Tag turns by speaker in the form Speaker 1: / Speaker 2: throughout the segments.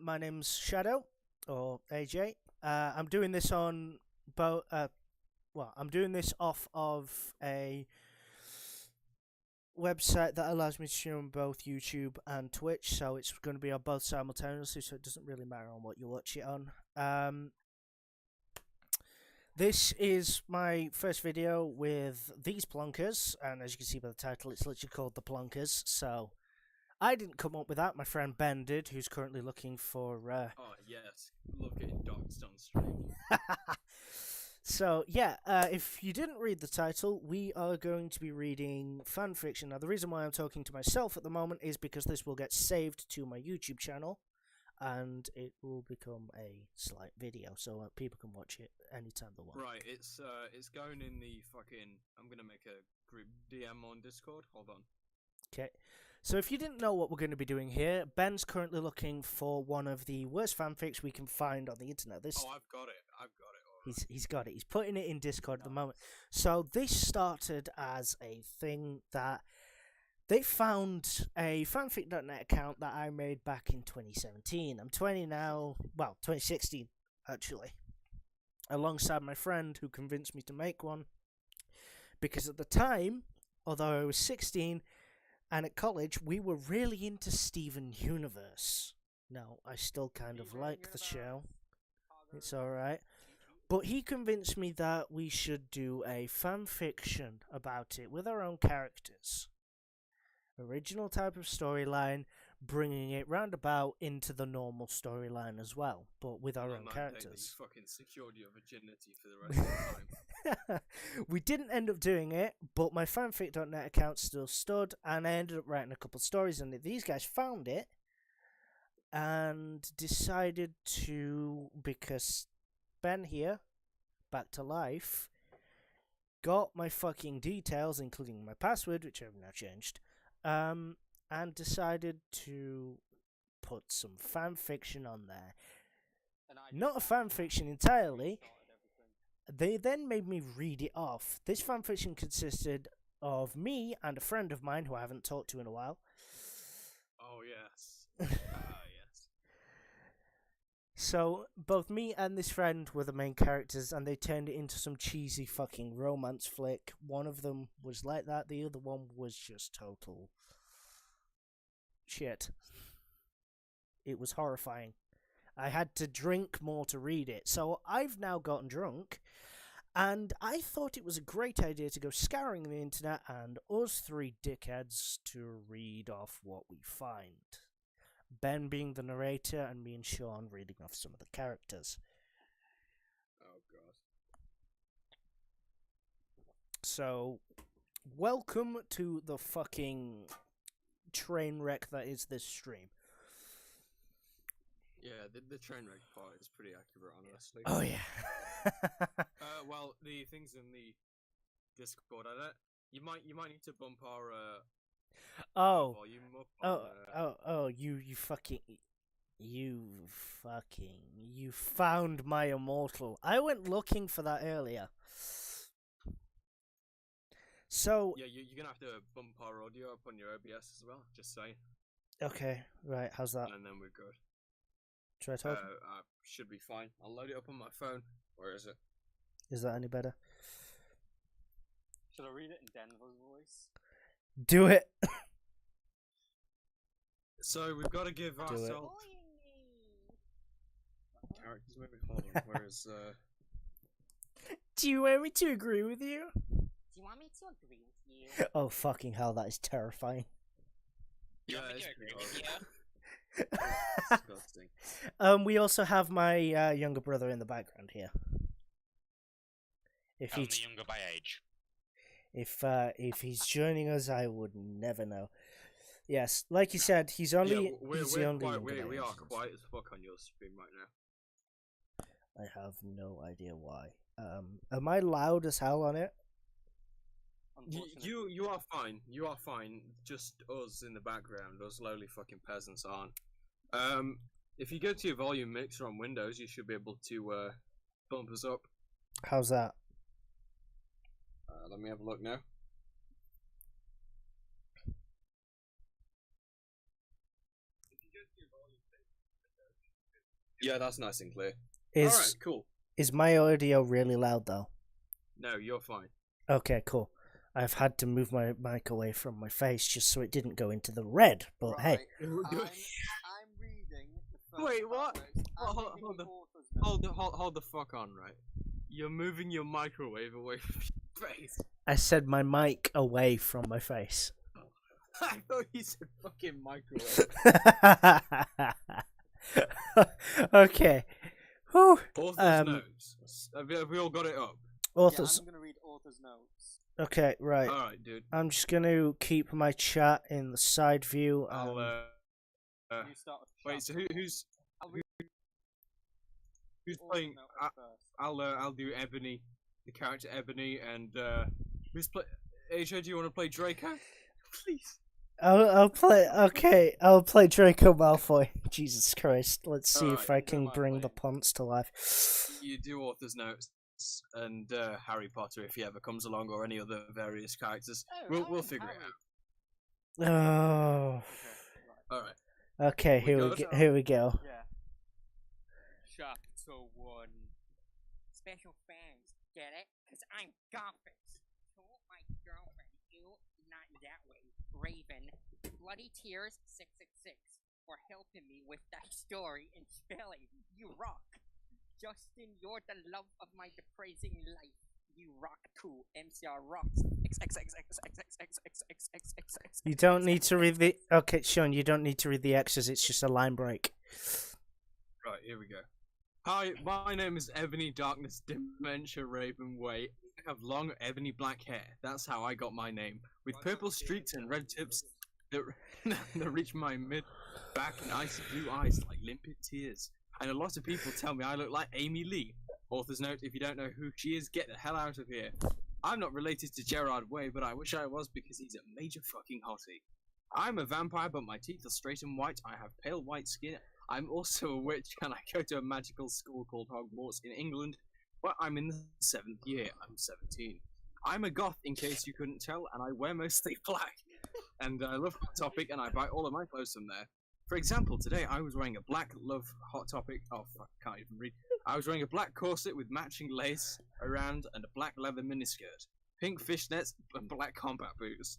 Speaker 1: My name's Shadow, or AJ. I'm doing this on both. I'm doing this off of a website that allows me to stream on both YouTube and Twitch, so it's going to be on both simultaneously, so it doesn't really matter on what you watch it on. This is my first video with these Plonkers, and as you can see by the title, it's literally called the Plonkers, so I didn't come up with that, my friend Ben did, who's currently looking for...
Speaker 2: Oh, yes. Love getting doxed on stream.
Speaker 1: So, yeah, if you didn't read the title, we are going to be reading fanfiction. Now, the reason why I'm talking to myself at the moment is because this will get saved to my YouTube channel, and it will become a slight video, so people can watch it anytime they want.
Speaker 2: Right, it's going in the fucking... I'm gonna make a group DM on Discord. Hold on.
Speaker 1: Okay. So if you didn't know what we're going to be doing here, Ben's currently looking for one of the worst fanfics we can find on the internet.
Speaker 2: Oh, I've got it. Right.
Speaker 1: He's got it. He's putting it in Discord at the moment. So this started as a thing that they found a fanfic.net account that I made back in 2017. I'm 20 now. Well, 2016 actually. Alongside my friend who convinced me to make one. Because at the time, although I was 16, and at college, we were really into Steven Universe. Now, I still kind of like the show. It's alright. But he convinced me that we should do a fan fiction about it with our own characters. Original type of storyline, bringing it roundabout into the normal storyline as well, but with our own characters.
Speaker 2: You fucking secured your virginity for the rest of the time.
Speaker 1: We didn't end up doing it, but my fanfic.net account still stood, and I ended up writing a couple of stories on it. These guys found it and decided to, because Ben here, back to life, got my fucking details, including my password, which I've now changed, and decided to put some fanfiction on there. Not a fanfiction entirely. They then made me read it off. This fanfiction consisted of me and a friend of mine who I haven't talked to in a while.
Speaker 2: Oh, yes. Yes.
Speaker 1: So, both me and this friend were the main characters, and they turned it into some cheesy fucking romance flick. One of them was like that, the other one was just total shit. It was horrifying. I had to drink more to read it. So I've now gotten drunk, and I thought it was a great idea to go scouring the internet and us three dickheads to read off what we find. Ben being the narrator, and me and Sean reading off some of the characters.
Speaker 2: Oh, God.
Speaker 1: So, welcome to the fucking train wreck that is this stream.
Speaker 2: Yeah, the train wreck part is pretty accurate, honestly.
Speaker 1: Oh, yeah.
Speaker 2: Well, the things in the Discord, you might need to bump our volume up.
Speaker 1: You found my immortal. I went looking for that earlier. So
Speaker 2: yeah, you're gonna have to bump our audio up on your OBS as well. Just saying.
Speaker 1: Okay, right. How's that?
Speaker 2: And then we're good.
Speaker 1: Try talking.
Speaker 2: Should be fine. I'll load it up on my phone. Where is it?
Speaker 1: Is that any better?
Speaker 3: Should I read it in Denver's voice?
Speaker 1: Do it.
Speaker 2: So we've got to give ourselves characters. Maybe hold on. Where is
Speaker 1: Do you want me to agree with you?
Speaker 3: Do you want me to agree with you?
Speaker 1: Oh fucking hell! That is terrifying.
Speaker 3: Do you want me to agree with you?
Speaker 2: disgusting.
Speaker 1: We also have my younger brother in the background here. If
Speaker 3: Only younger by age.
Speaker 1: If he's joining us, I would never know. Yes, like you said, he's only he's the only younger by
Speaker 2: we
Speaker 1: age.
Speaker 2: are quiet as fuck on your stream right now.
Speaker 1: I have no idea why. Am I loud as hell on it?
Speaker 2: You are fine. You are fine. Just us in the background. Us lowly fucking peasants aren't. If you go to your volume mixer on Windows, you should be able to bump us up.
Speaker 1: How's that?
Speaker 2: Let me have a look now. If you go to your volume Yeah, that's nice and clear.
Speaker 1: Is
Speaker 2: Alright, cool.
Speaker 1: is my audio really loud though?
Speaker 2: No, you're fine.
Speaker 1: Okay, cool. I've had to move my mic away from my face just so it didn't go into the red. But hey,
Speaker 3: I'm reading the first
Speaker 2: Wait, what?
Speaker 3: paragraph.
Speaker 2: Hold
Speaker 3: the
Speaker 2: the-
Speaker 3: author's note.
Speaker 2: Hold the fuck on, right? You're moving your microwave away from your face.
Speaker 1: I said my mic away from my face.
Speaker 2: I thought you said fucking microwave.
Speaker 1: Okay. Whew.
Speaker 2: Author's notes. Have we all got it up?
Speaker 1: Authors.
Speaker 3: Yeah, I'm gonna read author's notes.
Speaker 1: Okay, right.
Speaker 2: Alright, dude.
Speaker 1: I'm just going to keep my chat in the side view.
Speaker 2: I'll,
Speaker 3: You start with
Speaker 2: wait, so
Speaker 3: chapter
Speaker 2: who's
Speaker 3: I'll read
Speaker 2: who's
Speaker 3: author's
Speaker 2: playing?
Speaker 3: note first.
Speaker 2: I'll do Ebony, the character Ebony, and who's play? AJ, do you want to play Draco? Please.
Speaker 1: I'll play. Okay, I'll play Draco Malfoy. Jesus Christ! Let's see if I
Speaker 2: Alright,
Speaker 1: can
Speaker 3: don't
Speaker 1: bring
Speaker 3: mind
Speaker 1: the
Speaker 3: playing.
Speaker 1: punts to life.
Speaker 2: You do author's notes and Harry Potter if he ever comes along, or any other various characters.
Speaker 3: Oh,
Speaker 2: We'll
Speaker 3: I'm
Speaker 2: figure it
Speaker 3: Harry.
Speaker 2: out.
Speaker 1: Oh.
Speaker 3: Okay, right.
Speaker 2: All right.
Speaker 1: Okay,
Speaker 2: We
Speaker 1: here we
Speaker 2: good?
Speaker 1: go. Here we go.
Speaker 3: Yeah. Chapter 1. Special fans, get it? Because I'm Gompus. Told my girlfriend, you, not that way. Raven, Bloody Tears 666, for helping me with that story and spelling. You rock. Justin, you're the love of my depressing life. You rock too. MCR rocks. XXXXXXXXXXXX.
Speaker 1: You don't need to read the. Okay, Sean, you don't need to read the X's. It's just a line break.
Speaker 2: Right, here we go. Hi, my name is Ebony Darkness Dementia Raven Way. I have long ebony black hair. That's how I got my name. With purple streaks and red tips that, that reach my mid back and icy blue eyes like limpid tears. And a lot of people tell me I look like Amy Lee. Author's note, if you don't know who she is, get the hell out of here. I'm not related to Gerard Way, but I wish I was because he's a major fucking hottie. I'm a vampire, but my teeth are straight and white. I have pale white skin. I'm also a witch, and I go to a magical school called Hogwarts in England, where I'm in the 7th year. I'm 17. I'm a goth, in case you couldn't tell, and I wear mostly black. And I love Hot Topic, and I buy all of my clothes from there. For example, today I was wearing a black Love Hot Topic. Oh fuck, I can't even read. I was wearing a black corset with matching lace around and a black leather miniskirt, pink fishnets, and black combat boots.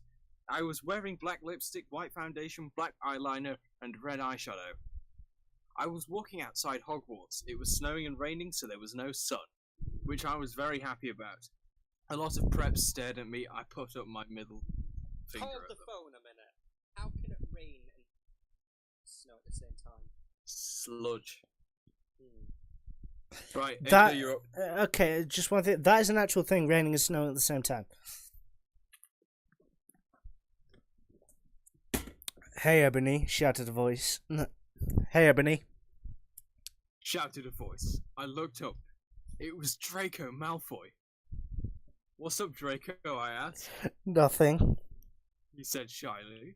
Speaker 2: I was wearing black lipstick, white foundation, black eyeliner, and red eyeshadow. I was walking outside Hogwarts. It was snowing and raining, so there was no sun, which I was very happy about. A lot of preps stared at me. I put up my middle finger
Speaker 3: Hold
Speaker 2: at
Speaker 3: the
Speaker 2: them.
Speaker 3: phone a minute. How can it rain and snow at the same time?
Speaker 2: Sludge. Right,
Speaker 1: That
Speaker 2: AJ, you're up.
Speaker 1: okay. Just one thing. That is an actual thing. Raining and snowing at the same time. Hey, Ebony! Shouted a voice. Hey, Ebony!
Speaker 2: Shouted a voice. I looked up. It was Draco Malfoy. What's up, Draco? I asked.
Speaker 1: Nothing.
Speaker 2: He said shyly.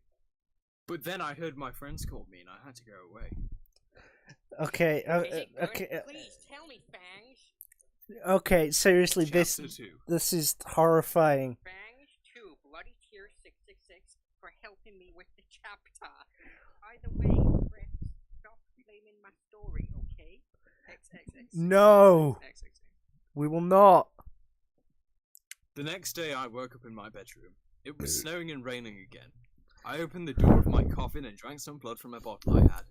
Speaker 2: But then I heard my friends call me and I had to go away.
Speaker 1: Okay.
Speaker 3: Is it good?
Speaker 1: Okay.
Speaker 3: Please tell me, Fangs.
Speaker 1: Okay. Seriously,
Speaker 2: Chapter 2.
Speaker 1: this is horrifying.
Speaker 3: Fangs 2, Bloody Tears 666, for helping me with the chapter. Either way, Chris, stop blaming my story, okay? XXX.
Speaker 1: No,
Speaker 3: XXX.
Speaker 1: we will not.
Speaker 2: The next day I woke up in my bedroom. It was snowing and raining again. I opened the door of my coffin and drank some blood from a bottle I had.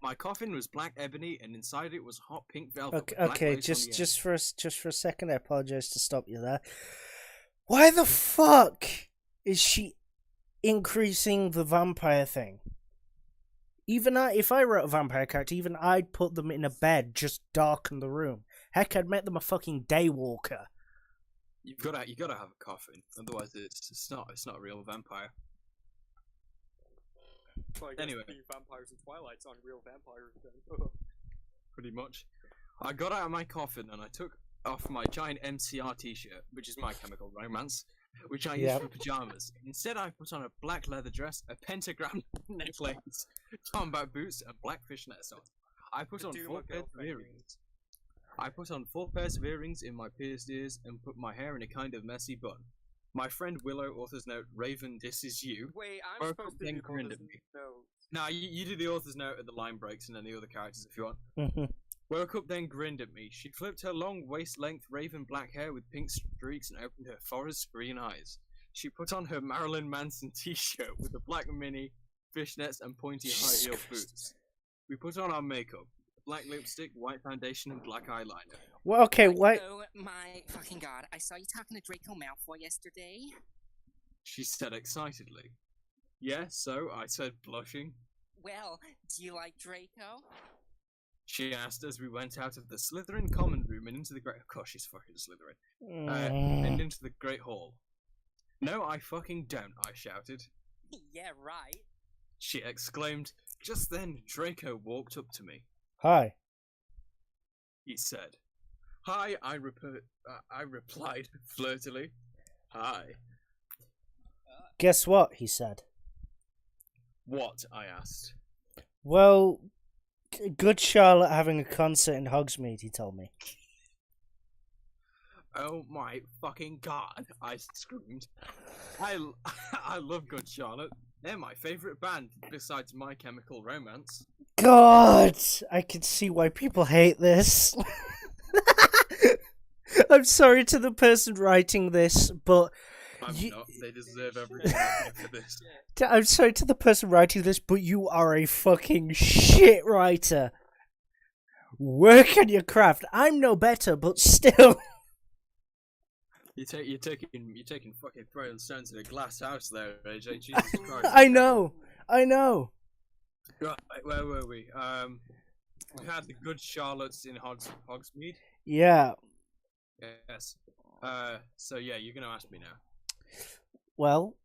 Speaker 2: My coffin was black ebony and inside it was hot pink velvet.
Speaker 1: Okay.
Speaker 2: with black
Speaker 1: Okay.
Speaker 2: lace on the
Speaker 1: Just for a second, I apologize to stop you there. Why the fuck is she increasing the vampire thing? Even if I wrote a vampire character, even I'd put them in a bed, just darken the room. Heck, I'd make them a fucking daywalker.
Speaker 2: You gotta have a coffin, otherwise it's not a real vampire.
Speaker 3: Well, I guess
Speaker 2: Anyway.
Speaker 3: being vampires in Twilight's on real vampires then.
Speaker 2: Pretty much. I got out of my coffin and I took off my giant MCR t-shirt, which is My Chemical Romance, which I used
Speaker 1: Yep.
Speaker 2: for pajamas. Instead, I put on a black leather dress, a pentagram necklace, combat boots, and black fishnet socks. I put
Speaker 3: The
Speaker 2: on
Speaker 3: Doom
Speaker 2: 4
Speaker 3: of
Speaker 2: pairs of
Speaker 3: girlfriend
Speaker 2: earrings. I put on 4 pairs of earrings in my pierced ears and put my hair in a kind of messy bun. My friend Willow, author's note, Raven, this is you.
Speaker 3: Wait, I'm
Speaker 2: Broke
Speaker 3: supposed
Speaker 2: up
Speaker 3: to
Speaker 2: then
Speaker 3: do
Speaker 2: grinned
Speaker 3: author's
Speaker 2: at me.
Speaker 3: notes.
Speaker 2: Nah, you do the author's note at the line breaks and then the other characters if you want.
Speaker 1: Mhm.
Speaker 2: Woke up then grinned at me. She flipped her long waist-length raven black hair with pink streaks and opened her forest green eyes. She put on her Marilyn Manson t-shirt with a black mini, fishnets and pointy high-heel boots. We put on our makeup. Black lipstick, white foundation and black eyeliner.
Speaker 1: Well, okay, wait.
Speaker 3: Oh my fucking god, I saw you talking to Draco Malfoy yesterday.
Speaker 2: She said excitedly. Yeah, so, I said, blushing.
Speaker 3: Well, do you like Draco?
Speaker 2: She asked as we went out of the Slytherin common room and into the great... Of course she's fucking Slytherin. And into the great hall. No, I fucking don't, I shouted.
Speaker 3: Yeah, right.
Speaker 2: She exclaimed. Just then, Draco walked up to me.
Speaker 1: Hi.
Speaker 2: He said. Hi, I replied flirtily. Hi.
Speaker 1: Guess what? He said.
Speaker 2: What? I asked.
Speaker 1: Well, Good Charlotte having a concert in Hogsmeade, he told me.
Speaker 2: Oh my fucking god, I screamed. I love Good Charlotte. They're my favourite band, besides My Chemical Romance.
Speaker 1: God! I can see why people hate this. I'm sorry to the person writing this, but...
Speaker 2: I'm not. They deserve everything for this.
Speaker 1: I'm sorry to the person writing this, but you are a fucking shit writer. Work on your craft. I'm no better, but still...
Speaker 2: You're taking fucking throwing stones in a glass house there, AJ. Jesus Christ.
Speaker 1: I know.
Speaker 2: Right, where were we? We had the Good Charlottes in Hogsmeade.
Speaker 1: Yeah.
Speaker 2: Yes. So yeah, you're gonna ask me now.
Speaker 1: Well,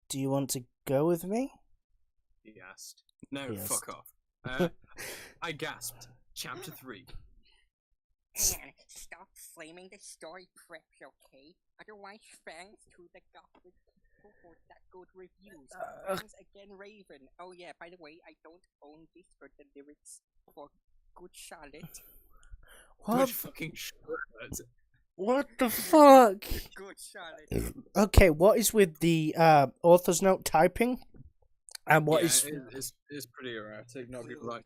Speaker 1: do you want to go with me?
Speaker 2: He asked. No,
Speaker 1: Yes.
Speaker 2: fuck off. I gasped. Chapter 3.
Speaker 3: And stop flaming the story preps, okay? Otherwise, thanks to the Gothic people for that good reviews. Thanks again, Raven. Oh yeah, by the way, I don't own this for the lyrics for Good Charlotte.
Speaker 1: What?
Speaker 2: Good fucking Charlotte.
Speaker 1: What the fuck?
Speaker 3: Good Charlotte.
Speaker 1: Okay, what is with the author's note typing? And what
Speaker 2: yeah,
Speaker 1: is...
Speaker 2: It's pretty erratic, not gonna lie.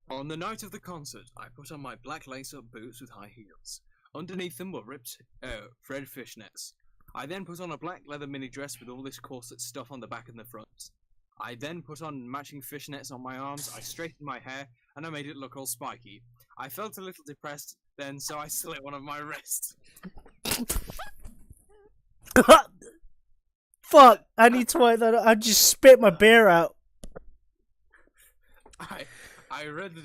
Speaker 2: On the night of the concert, I put on my black lace-up boots with high heels. Underneath them were ripped red fishnets. I then put on a black leather mini dress with all this corset stuff on the back and the front. I then put on matching fishnets on my arms, I straightened my hair, and I made it look all spiky. I felt a little depressed then, so I slit one of my wrists.
Speaker 1: Fuck! I need to write that. I just spit my beer out.
Speaker 2: I read the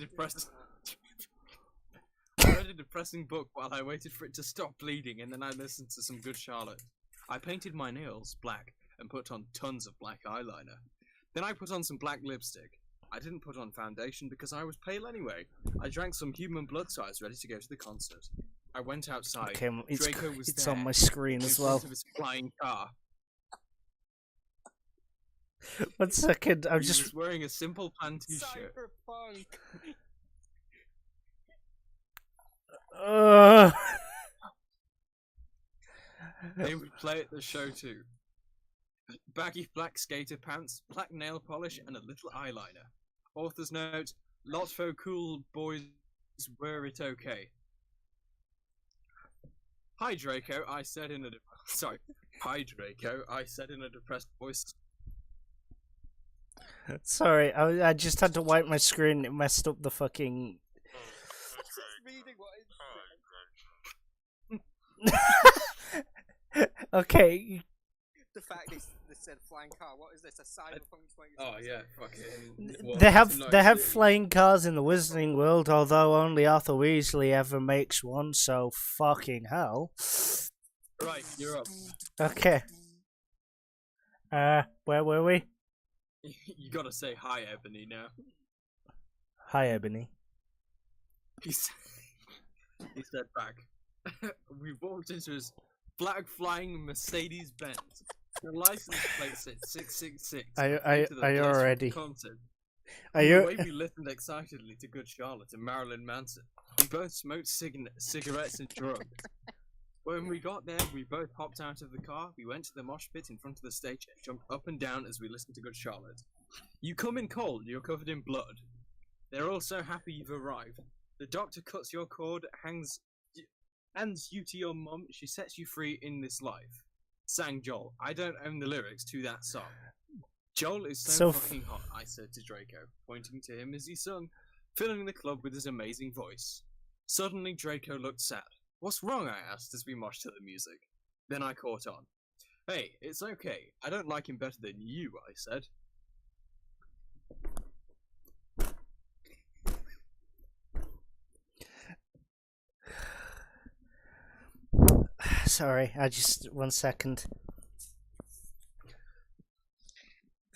Speaker 2: depressing book while I waited for it to stop bleeding, and then I listened to some Good Charlotte. I painted my nails black and put on tons of black eyeliner. Then I put on some black lipstick. I didn't put on foundation because I was pale anyway. I drank some human blood, so I was ready to go to the concert. I went outside.
Speaker 1: Okay,
Speaker 2: Draco was
Speaker 1: it's
Speaker 2: there,
Speaker 1: on my screen as
Speaker 2: in
Speaker 1: well.
Speaker 2: front of his flying car.
Speaker 1: 1 second, I'm
Speaker 2: He
Speaker 1: just...
Speaker 2: was wearing a simple pan t-shirt.
Speaker 3: Cyberpunk.
Speaker 2: They would play at the show too. Baggy black skater pants, black nail polish, and a little eyeliner. Author's note: lot for cool boys wear it okay. Hi Draco, I said in a Hi Draco, I said in a depressed voice.
Speaker 1: Sorry, I just had to wipe my screen. It messed up the fucking...
Speaker 3: Just reading what is
Speaker 1: Okay.
Speaker 3: the fact they said flying car. What is this? A cyberpunk 20?
Speaker 2: Oh yeah, fucking.
Speaker 1: They have flying cars in the Wizarding World, although only Arthur Weasley ever makes one. So fucking hell.
Speaker 2: Right, you're up.
Speaker 1: Okay. Where were we?
Speaker 2: You gotta say hi, Ebony, now.
Speaker 1: Hi, Ebony.
Speaker 2: He said back. We walked into his black flying Mercedes Benz. The license plate said 666.
Speaker 1: Are you already?
Speaker 2: Concert.
Speaker 1: Are
Speaker 2: The
Speaker 1: you?
Speaker 2: way we listened excitedly to Good Charlotte and Marilyn Manson. We both smoked cigarettes and drugs. When we got there, we both hopped out of the car, we went to the mosh pit in front of the stage and jumped up and down as we listened to Good Charlotte. You come in cold, you're covered in blood. They're all so happy you've arrived. The doctor cuts your cord, hands you to your mum. She sets you free in this life. Sang Joel. I don't own the lyrics to that song. Joel is so fucking hot, I said to Draco, pointing to him as he sung, filling the club with his amazing voice. Suddenly, Draco looked sad. What's wrong? I asked as we moshed to the music. Then I caught on. Hey, it's okay. I don't like him better than you, I said.
Speaker 1: Sorry, I just 1 second.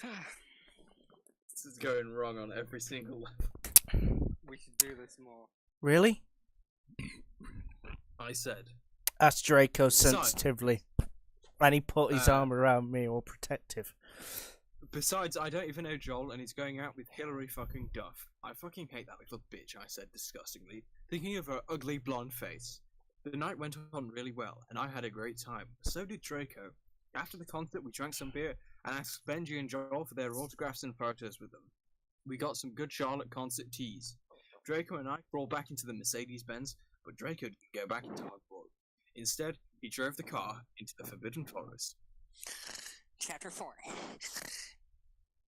Speaker 2: This is going wrong on every single level.
Speaker 4: We should do this more.
Speaker 1: Really?
Speaker 2: I said.
Speaker 1: Asked Draco sensitively. And he put his arm around me, all protective.
Speaker 2: Besides, I don't even know Joel, and he's going out with Hillary fucking Duff. I fucking hate that little bitch, I said disgustingly, thinking of her ugly blonde face. The night went on really well, and I had a great time. So did Draco. After the concert, we drank some beer, and asked Benji and Joel for their autographs and photos with them. We got some good Charlotte concert teas. Draco and I crawled back into the Mercedes-Benz, but Draco didn't go back into Hogwarts. Instead, he drove the car into the Forbidden Forest.
Speaker 3: Chapter 4.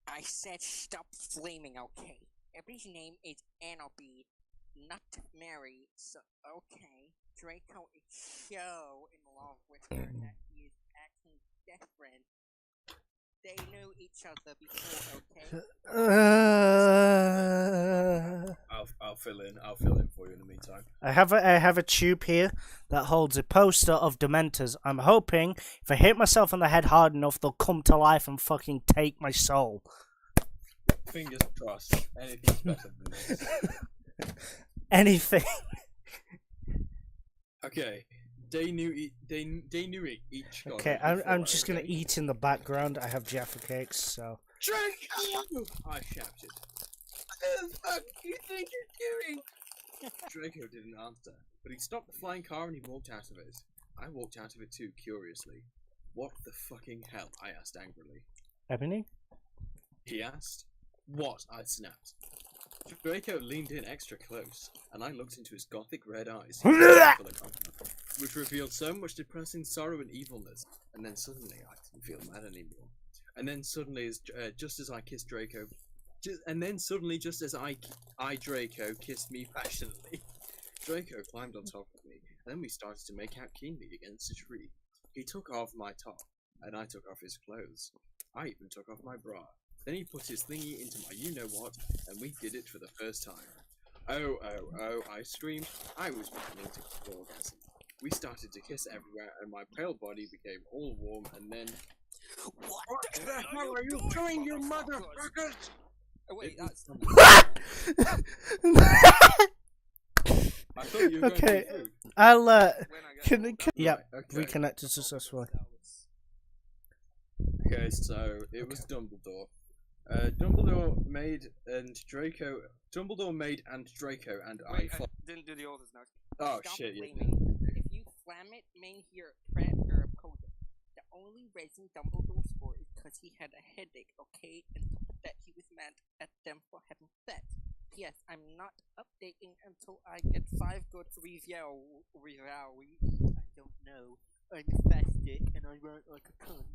Speaker 3: I said stop flaming, okay? Everybody's name is Annabelle, not Mary, so okay. Draco is so in love with her that he is acting different. They knew each other before, okay?
Speaker 2: I'll fill in for you in the meantime.
Speaker 1: I have a tube here that holds a poster of Dementors. I'm hoping if I hit myself on the head hard enough, they'll come to life and fucking take my soul.
Speaker 2: Fingers crossed. Anything's better than this.
Speaker 1: Anything.
Speaker 2: Okay. They knew each.
Speaker 1: Okay, I'm just gonna eat in the background. I have Jaffa cakes, so.
Speaker 2: Draco! I shouted. What the fuck do you think you're doing? Draco didn't answer, but he stopped the flying car and he walked out of it. I walked out of it too, curiously. What the fucking hell? I asked angrily.
Speaker 1: Ebony?
Speaker 2: He asked. What? I snapped. Draco leaned in extra close, and I looked into his gothic red eyes, which revealed so much depressing sorrow and evilness. And then suddenly, I didn't feel mad anymore. And then suddenly, just as I kissed Draco, just as I Draco kissed me passionately, Draco climbed on top of me, and then we started to make out keenly against a tree. He took off my top, and I took off his clothes. I even took off my bra. Then he put his thingy into my you-know-what, and we did it for the first time. Oh, oh, oh, I screamed. I was beginning to feel orgasm. We started to kiss everywhere, and my pale body became all warm, and then... What the hell are you doing, you motherfuckers?
Speaker 3: Oh, wait, that's...
Speaker 2: I thought you were
Speaker 1: Okay,
Speaker 2: going to
Speaker 1: I'll,
Speaker 2: yeah, okay.
Speaker 1: reconnected successfully.
Speaker 2: Okay, so it was Dumbledore. Dumbledore made and Draco, and I
Speaker 4: Wait,
Speaker 2: fought.
Speaker 4: didn't do the author's note.
Speaker 2: Oh
Speaker 3: Stop
Speaker 2: shit! Yeah.
Speaker 3: blaming. If you slam it, main here, prep or opponent. The only reason Dumbledore scored is because he had a headache, okay? And that he was mad at them for having sex. Yes, I'm not updating until I get 5 good reviews. I don't know. I'm spastic and I run like a cunt.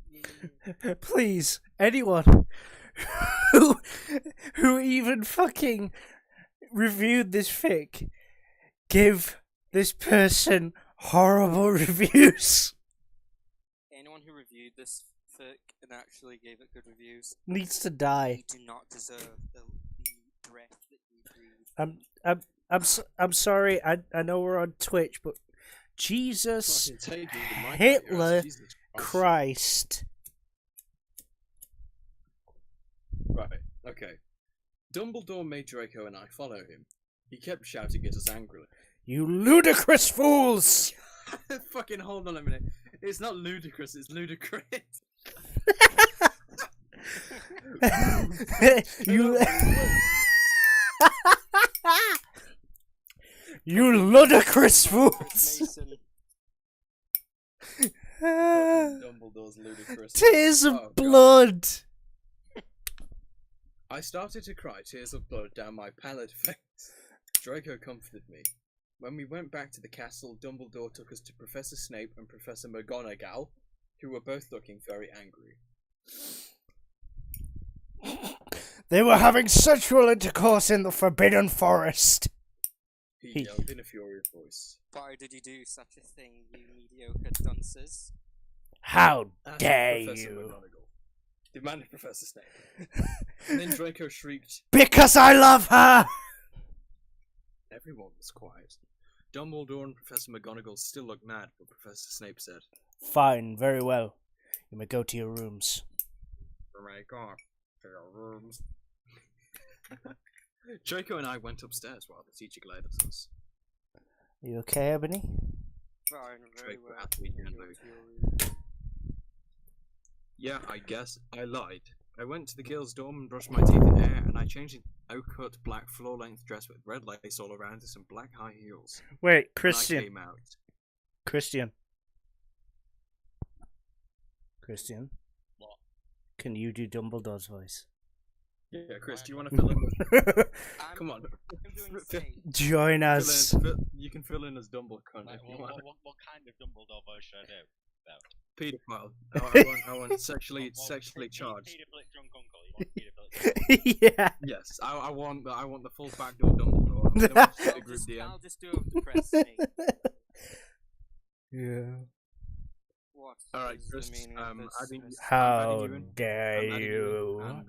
Speaker 3: Yeah.
Speaker 1: Please, anyone who even fucking reviewed this fic, give this person horrible reviews.
Speaker 4: Anyone who reviewed this fic and actually gave it good reviews
Speaker 1: Needs to die.
Speaker 4: do not deserve the breath that you breathe.
Speaker 1: I'm sorry. I know we're on Twitch, but Jesus
Speaker 2: Fucking take me to my
Speaker 1: Hitler
Speaker 2: house, Jesus
Speaker 1: Christ.
Speaker 2: Right. Okay. Dumbledore made Draco and I follow him. He kept shouting at us angrily.
Speaker 1: You ludicrous fools!
Speaker 2: Fucking hold on a minute. It's not ludicrous. It's ludicrous.
Speaker 1: you you ludicrous fools!
Speaker 4: Mason.
Speaker 2: Dumbledore's ludicrous.
Speaker 1: Tears of
Speaker 2: Oh, God.
Speaker 1: blood!
Speaker 2: I started to cry, tears of blood down my pallid face. Draco comforted me. When we went back to the castle, Dumbledore took us to Professor Snape and Professor McGonagall, who were both looking very angry.
Speaker 1: They were having sexual intercourse in the Forbidden Forest.
Speaker 2: He yelled in a furious voice.
Speaker 4: Why did you do such a thing, you mediocre dunces?
Speaker 1: How
Speaker 2: Asked
Speaker 1: dare
Speaker 2: Professor
Speaker 1: you?
Speaker 2: McGonagall. Demanded Professor Snape. And then Draco shrieked.
Speaker 1: Because I love her!
Speaker 2: Everyone was quiet. Dumbledore and Professor McGonagall still looked mad, but Professor Snape said,
Speaker 1: Fine, very well. You may go to your rooms.
Speaker 2: "Oh my God, to your rooms." Draco and I went upstairs while the teacher glared at us.
Speaker 1: Are you okay, Ebony?
Speaker 4: Fine, very
Speaker 2: Draco
Speaker 4: well.
Speaker 2: asked me
Speaker 4: You
Speaker 2: gently.
Speaker 4: go to your room.
Speaker 2: Yeah, I guess I lied. I went to the girls' dorm and brushed my teeth in hair, and I changed into a low-cut black floor-length dress with red lace all around it and black high heels.
Speaker 1: Wait,
Speaker 2: When I
Speaker 1: Christian.
Speaker 2: came out.
Speaker 1: Christian. Christian.
Speaker 5: What?
Speaker 1: Can you do Dumbledore's voice?
Speaker 2: Yeah, Chris, do you want to fill in? Come on.
Speaker 4: I'm doing safe.
Speaker 1: Join us.
Speaker 2: You can fill in as Dumbledore
Speaker 5: Like,
Speaker 2: if you want.
Speaker 5: what kind of Dumbledore voice should I do?
Speaker 2: Paedophile. I want sexually charged.
Speaker 5: Paedophilic drunk uncle. You want paedophilic?
Speaker 1: Yeah.
Speaker 2: Yes, I want the full backdoor Dumbledore. I'm gonna watch the group DM.
Speaker 4: I'll just do it with the press me.
Speaker 1: Yeah.
Speaker 4: What?
Speaker 2: All right,
Speaker 4: is the
Speaker 2: Chris.
Speaker 4: meaning of this?
Speaker 2: Adding,
Speaker 1: How
Speaker 2: I'm adding you in.
Speaker 1: dare
Speaker 2: I'm adding
Speaker 1: you?
Speaker 2: in, and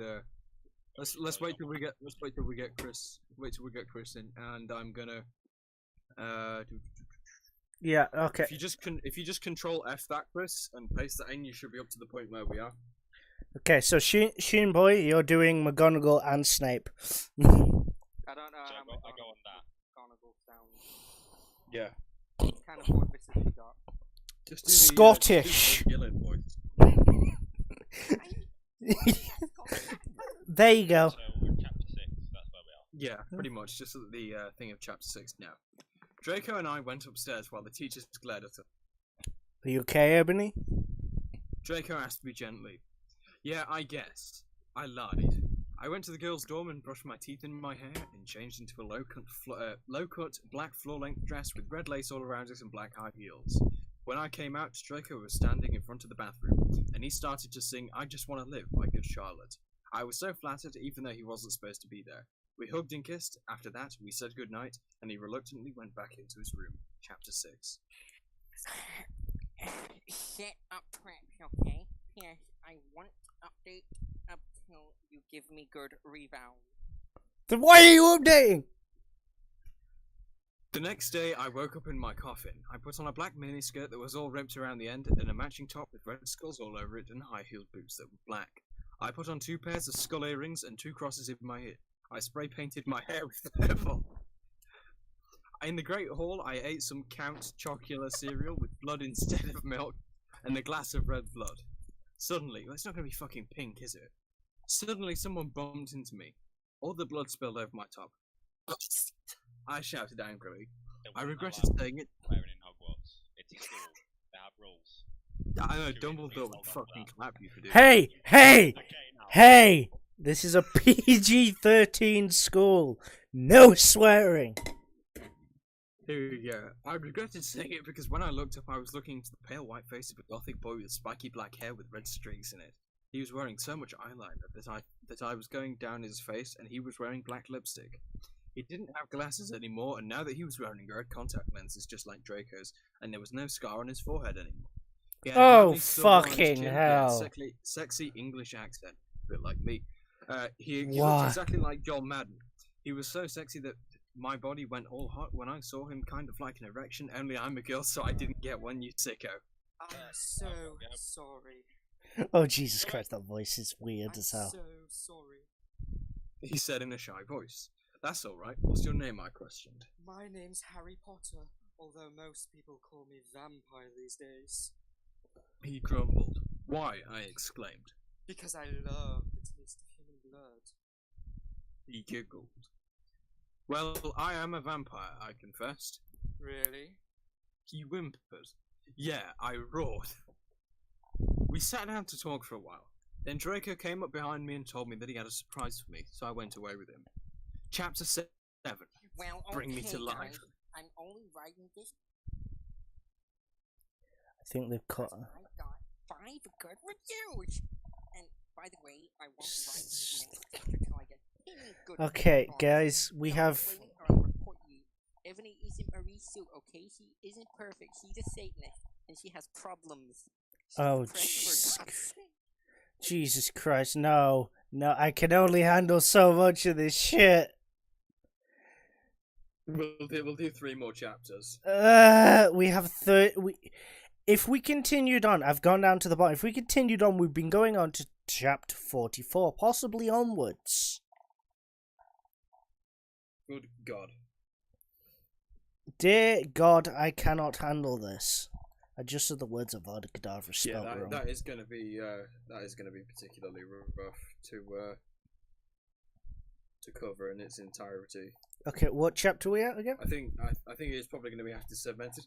Speaker 2: let's wait till we get Chris. Wait till we get Chris in, and I'm gonna
Speaker 1: Yeah, okay.
Speaker 2: if you just control F that, Chris, and paste that in, you should be up to the point where we are.
Speaker 1: Okay, so Sheen Boy, you're doing McGonagall and Snape.
Speaker 4: I don't know
Speaker 5: So
Speaker 4: how
Speaker 5: I go on that.
Speaker 4: McGonagall sounds.
Speaker 2: Yeah.
Speaker 4: What kind of voice have you got?
Speaker 2: Just do
Speaker 1: Scottish.
Speaker 2: The Gillen voice.
Speaker 1: There you go.
Speaker 5: So we're in chapter 6. That's where we are.
Speaker 2: Yeah, pretty much. Just the thing of chapter 6 now. Draco and I went upstairs while the teachers glared at us.
Speaker 1: Are you okay, Ebony?
Speaker 2: Draco asked me gently. Yeah, I guess. I lied. I went to the girls' dorm and brushed my teeth in my hair and changed into a low-cut black floor-length dress with red lace all around it and black high heels. When I came out, Draco was standing in front of the bathroom, and he started to sing I Just Want to Live by Good Charlotte. I was so flattered, even though he wasn't supposed to be there. We hugged and kissed. After that, we said goodnight, and he reluctantly went back into his room. Chapter 6.
Speaker 3: Shut up, Preps, okay? Yes, I want update up till you give me good rebound.
Speaker 1: Then why are you updating?
Speaker 2: The next day, I woke up in my coffin. I put on a black miniskirt that was all ripped around the end, and a matching top with red skulls all over it, and high-heeled boots that were black. I put on 2 pairs of skull earrings and 2 crosses in my ear. I spray-painted my hair with purple. In the Great Hall, I ate some Count Chocula cereal with blood instead of milk, and a glass of red blood. Suddenly, well, it's not going to be fucking pink, is it? Suddenly, someone bumped into me. All the blood spilled over my top. I shouted angrily.
Speaker 5: They
Speaker 2: I
Speaker 5: weren't
Speaker 2: regretted
Speaker 5: allowed
Speaker 2: saying it.
Speaker 5: Swearing in Hogwarts. It's a school. They have rules.
Speaker 2: I know
Speaker 5: Please
Speaker 2: Dumbledore
Speaker 5: hold
Speaker 2: would
Speaker 5: on to
Speaker 2: fucking
Speaker 5: that.
Speaker 2: clap you for doing
Speaker 1: Hey, hey,
Speaker 5: Okay, now.
Speaker 1: hey! This is a PG-13 school. No swearing.
Speaker 2: Here we go. I regretted saying it because when I looked up, I was looking into the pale white face of a gothic boy with spiky black hair with red streaks in it. He was wearing so much eyeliner that I was going down his face, and he was wearing black lipstick. He didn't have glasses anymore, and now that he was wearing red contact lenses just like Draco's, and there was no scar on his forehead anymore. He had a
Speaker 1: Oh,
Speaker 2: lovely stubble on his
Speaker 1: fucking
Speaker 2: chin, he had
Speaker 1: hell.
Speaker 2: a sexy English accent, a bit like me. He
Speaker 1: What?
Speaker 2: looked exactly like John Madden. He was so sexy that my body went all hot when I saw him, kind of like an erection, only I'm a girl, so I didn't get one, you sicko.
Speaker 4: I'm so sorry.
Speaker 1: Oh, Jesus Christ, that voice is weird
Speaker 4: I'm
Speaker 1: as hell.
Speaker 4: so sorry.
Speaker 2: He said in a shy voice. That's alright, what's your name, I questioned.
Speaker 4: My name's Harry Potter, although most people call me Vampire these days.
Speaker 2: He grumbled. Why? I exclaimed.
Speaker 4: Because I love the taste of human blood.
Speaker 2: He giggled. Well, I am a vampire, I confessed.
Speaker 4: Really?
Speaker 2: He whimpered. Yeah, I roared. We sat down to talk for a while. Then Draco came up behind me and told me that he had a surprise for me, so I went away with him. Chapter 7.
Speaker 3: Well,
Speaker 2: Bring me to
Speaker 3: okay,
Speaker 2: life.
Speaker 3: guys, I'm only writing this
Speaker 1: I think they've cut.
Speaker 3: because I got 5 good reviews. And by the way, I won't write this next chapter till I get 10 good
Speaker 1: Okay,
Speaker 3: reviews.
Speaker 1: guys, we
Speaker 3: Now,
Speaker 1: have.
Speaker 3: wait, I'll report you. Ebony isn't Marie Sue, okay? She isn't perfect. She's a Satanist, and she has problems. She's
Speaker 1: Oh,
Speaker 3: depressed, for God's sake.
Speaker 1: Jesus Christ, no. No, I can only handle so much of this shit.
Speaker 2: We'll do 3 more chapters.
Speaker 1: We have if we continued on, I've gone down to the bottom. If we continued on, we've been going on to chapter 44, possibly onwards.
Speaker 2: Good God.
Speaker 1: Dear God, I cannot handle this. I just said the words of Vada Kedavra
Speaker 2: Yeah,
Speaker 1: spelled wrong.
Speaker 2: that is gonna be particularly rough to cover in its entirety.
Speaker 1: Okay, what chapter are we at again?
Speaker 2: I think it's probably gonna be after segmented.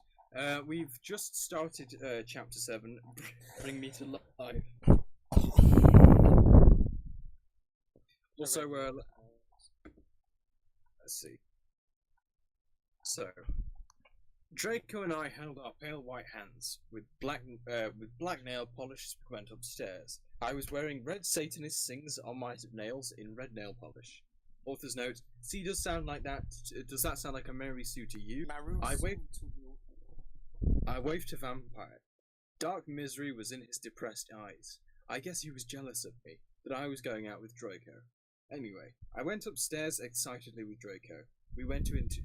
Speaker 2: We've just started chapter 7. Bring me to life. Also, let's see. So, Draco and I held our pale white hands with black nail polish went upstairs. I was wearing red Satanist sings on my nails in red nail polish. Author's note: see, does sound like that? Does that sound like a Mary Sue to you? I waved to Vampire. Dark misery was in his depressed eyes. I guess he was jealous of me, that I was going out with Draco. Anyway, I went upstairs excitedly with Draco. We went into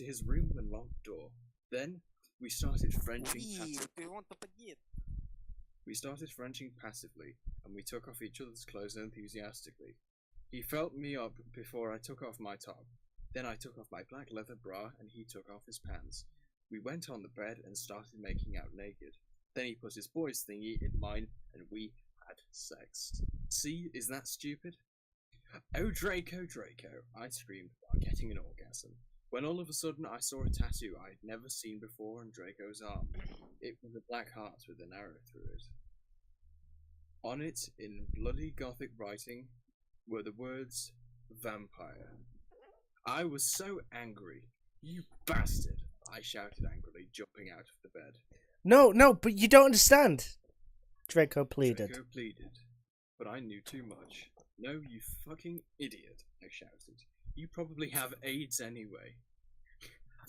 Speaker 2: his room and locked the door. Then we started Frenching passively. And we took off each other's clothes enthusiastically. He felt me up before I took off my top. Then I took off my black leather bra and he took off his pants. We went on the bed and started making out naked. Then he put his boy's thingy in mine and we had sex. See, is that stupid? Oh, Draco, Draco, I screamed while getting an orgasm. When all of a sudden I saw a tattoo I had never seen before on Draco's arm. It was a black heart with an arrow through it. On it, in bloody Gothic writing, were the words, Vampire. I was so angry. You bastard! I shouted angrily, jumping out of the bed.
Speaker 1: No, but you don't understand. Draco pleaded.
Speaker 2: Draco pleaded, but I knew too much. No, you fucking idiot, I shouted. You probably have AIDS anyway.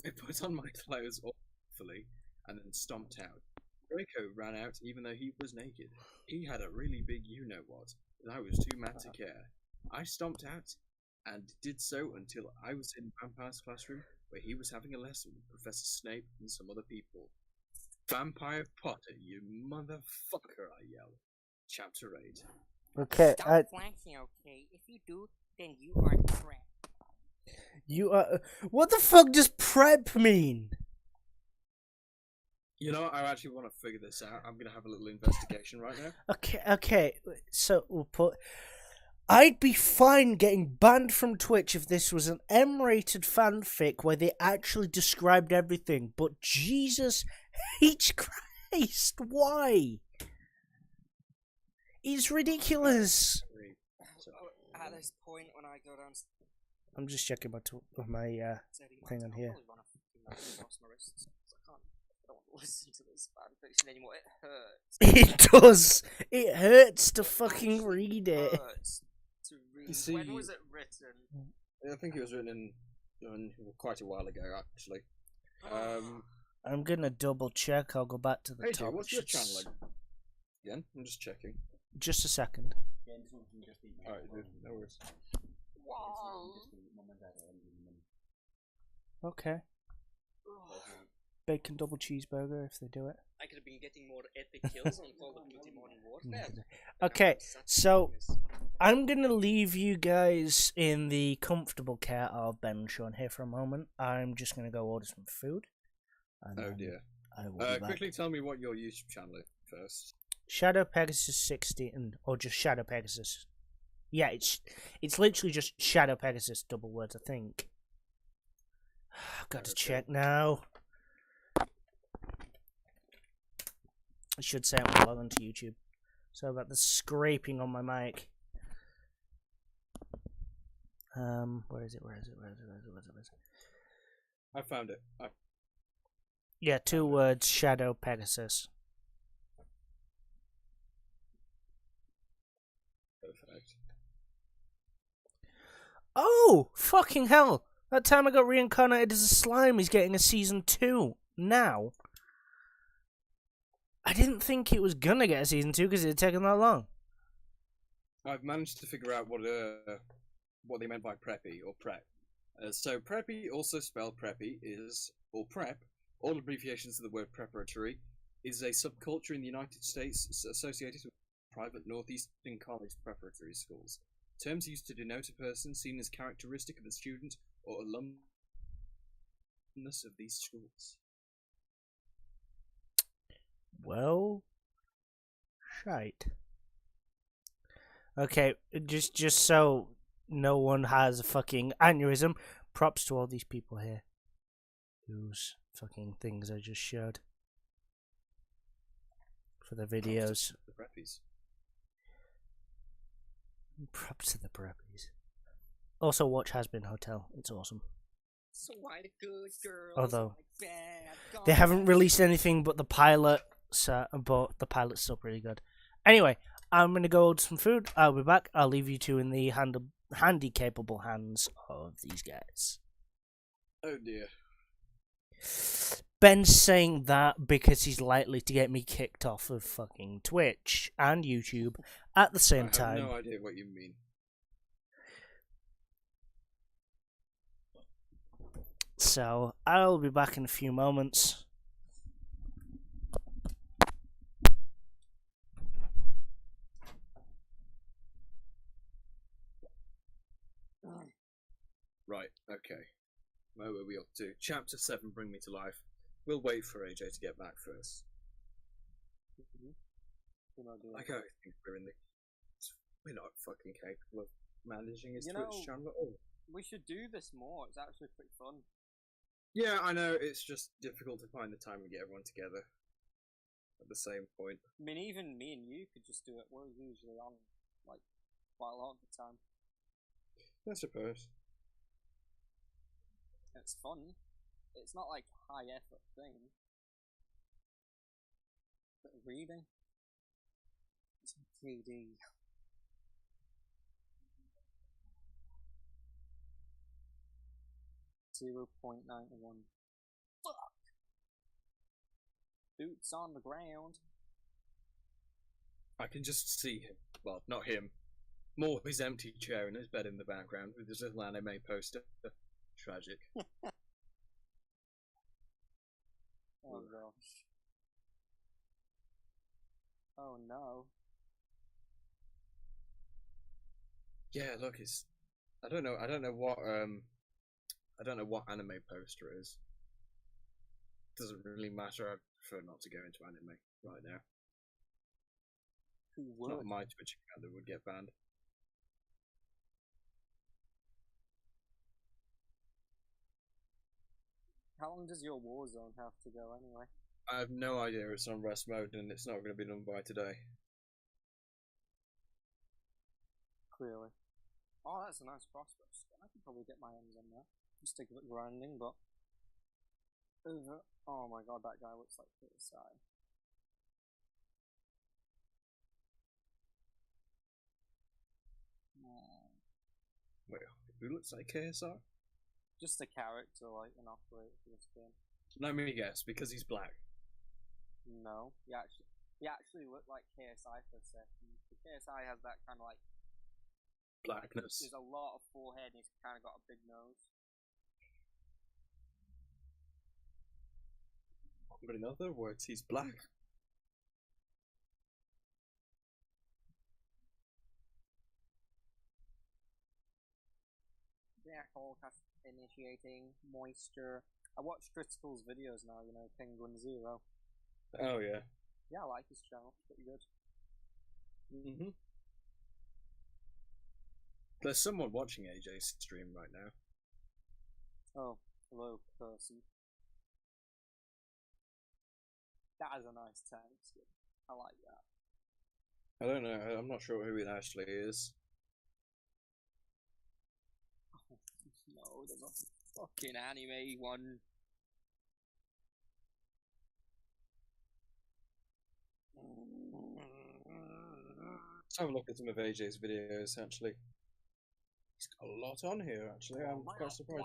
Speaker 2: I put on my clothes awfully and then stomped out. Draco ran out even though he was naked. He had a really big you-know-what, and I was too mad to care. I stomped out and did so until I was in Vampire's classroom where he was having a lesson with Professor Snape and some other people. Vampire Potter, you motherfucker, I yelled. Chapter 8.
Speaker 1: Okay,
Speaker 3: Stop flashing, okay? If you do, then you are trapped.
Speaker 1: You are. What the fuck does prep mean?
Speaker 2: You know what? I actually want to figure this out. I'm gonna have a little investigation right now.
Speaker 1: Okay. So we'll put. I'd be fine getting banned from Twitch if this was an M-rated fanfic where they actually described everything. But Jesus H. Christ, why? It's ridiculous.
Speaker 4: At this point, when I go down,
Speaker 1: I'm just checking my thing on here.
Speaker 4: I don't want to listen to this fanfiction anymore. It hurts.
Speaker 1: It does. It hurts to fucking read it.
Speaker 4: Hurts to read.
Speaker 2: You see,
Speaker 4: when was it written?
Speaker 2: I think it was written in quite a while ago, actually.
Speaker 1: I'm gonna double check. I'll go back to the
Speaker 2: Hey,
Speaker 1: top.
Speaker 2: Joe, what's your channel again? I'm just checking.
Speaker 1: Just a second.
Speaker 2: Alright, no worries.
Speaker 3: Wow.
Speaker 1: Okay. Bacon double cheeseburger if they do it.
Speaker 4: I could have been getting more epic kills on Call of Duty Modern Warfare.
Speaker 1: Okay, so I'm gonna leave you guys in the comfortable care of Ben and Sean here for a moment. I'm just gonna go order some food. And
Speaker 2: Oh
Speaker 1: then
Speaker 2: dear.
Speaker 1: I will be back.
Speaker 2: Quickly tell me what your YouTube channel is first.
Speaker 1: Shadow Pegasus 16, or just Shadow Pegasus. Yeah, it's literally just Shadow Pegasus, double words, I think. I've got to check now. I should say I'm logged onto YouTube. Sorry about the scraping on my mic. Where is it?
Speaker 2: I found it.
Speaker 1: Yeah, 2 words, Shadow Pegasus.
Speaker 2: Perfect.
Speaker 1: Oh, fucking hell! That time I got reincarnated as a slime, he's getting a season 2 now. I didn't think it was gonna get a season 2 because it had taken that long.
Speaker 2: I've managed to figure out what they meant by preppy or prep. So preppy, also spelled preppy, is or prep. All abbreviations of the word preparatory is a subculture in the United States associated with private northeastern college preparatory schools. Terms used to denote a person seen as characteristic of a student or alumnus of these schools.
Speaker 1: Well, shite. Okay, just so no one has a fucking aneurysm, props to all these people here whose fucking things I just showed for the videos.
Speaker 2: The preppies.
Speaker 1: Props to the preppies. Also, watch Has Been Hotel. It's awesome.
Speaker 3: So why the good girls
Speaker 1: Although
Speaker 3: like bad
Speaker 1: they haven't
Speaker 3: guys?
Speaker 1: released anything but the pilot, but the pilot's still pretty good. Anyway, I'm gonna go order some food. I'll be back. I'll leave you two in the handy, capable hands of these guys.
Speaker 2: Oh dear.
Speaker 1: Ben's saying that because he's likely to get me kicked off of fucking Twitch and YouTube at the same
Speaker 2: I
Speaker 1: time.
Speaker 2: have no idea what you mean.
Speaker 1: So I'll be back in a few moments.
Speaker 2: Right, okay. Where were we up to? Chapter 7, Bring Me to Life. We'll wait for AJ to get back first. Like, I think we're not fucking capable of managing his Twitch channel at all.
Speaker 4: We should do this more. It's actually pretty fun.
Speaker 2: Yeah, I know, it's just difficult to find the time to get everyone together at the same point.
Speaker 4: I mean, even me and you could just do it. We're usually on, like, quite a lot of the time.
Speaker 2: I suppose.
Speaker 4: It's fun. It's not like a high effort thing. But reading. It's 3D. .91. Fuck! Boots on the ground.
Speaker 2: I can just see him. Well, not him. More his empty chair in his bed in the background with his little anime poster. Tragic.
Speaker 4: Oh gosh. Oh no.
Speaker 2: Yeah, look, it's. I don't know what anime poster is. Doesn't really matter. I prefer not to go into anime right now.
Speaker 4: Who
Speaker 2: It's
Speaker 4: would?
Speaker 2: not my Twitch account that would get banned.
Speaker 4: How long does your Warzone have to go anyway?
Speaker 2: I have no idea. It's on rest mode and it's not going to be done by today.
Speaker 4: Clearly. Oh, that's a nice crossbow skin. I can probably get my hands on that. Just take a bit grinding, but oh my god, that guy looks like KSI.
Speaker 2: Wait, who looks like KSR?
Speaker 4: Just a character, like an operator for this game.
Speaker 2: Let me guess, because he's black.
Speaker 4: No, he actually looked like KSI for a second. The KSI has that kind of like
Speaker 2: Blackness.
Speaker 4: there's a lot of forehead and he's kind of got a big nose.
Speaker 2: But in other words, he's black.
Speaker 4: Yeah, whole cast initiating moisture. I watch Critical's videos now, you know, Penguin Zero.
Speaker 2: Oh yeah.
Speaker 4: Yeah, I like his channel, it's pretty good.
Speaker 2: Mhm. There's someone watching AJ's stream right now.
Speaker 4: Oh, hello, person. That is a nice tank skin. I like that.
Speaker 2: I don't know. I'm not sure who it actually is.
Speaker 4: No, there's not a fucking anime one.
Speaker 2: Let's have a look at some of AJ's videos, actually. He's got a lot on here, actually. I'm quite surprised.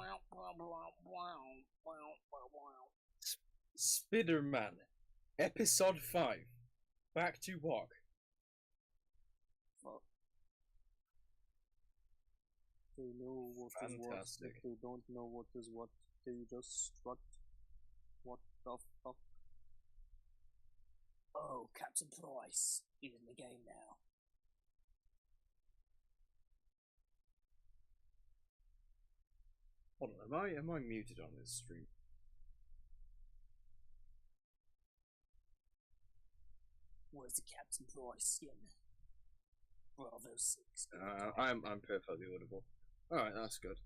Speaker 2: Spiderman, Episode 5. Back to walk.
Speaker 4: Fuck. They know what is what.
Speaker 2: Fantastic.
Speaker 4: If they don't know what is what, they just strut. What the fuck? Oh, Captain Price is in the game now.
Speaker 2: Hold on, am I muted on this stream?
Speaker 4: Where's the Captain Price skin? Bravo 6.
Speaker 2: I'm perfectly audible. Alright, that's good.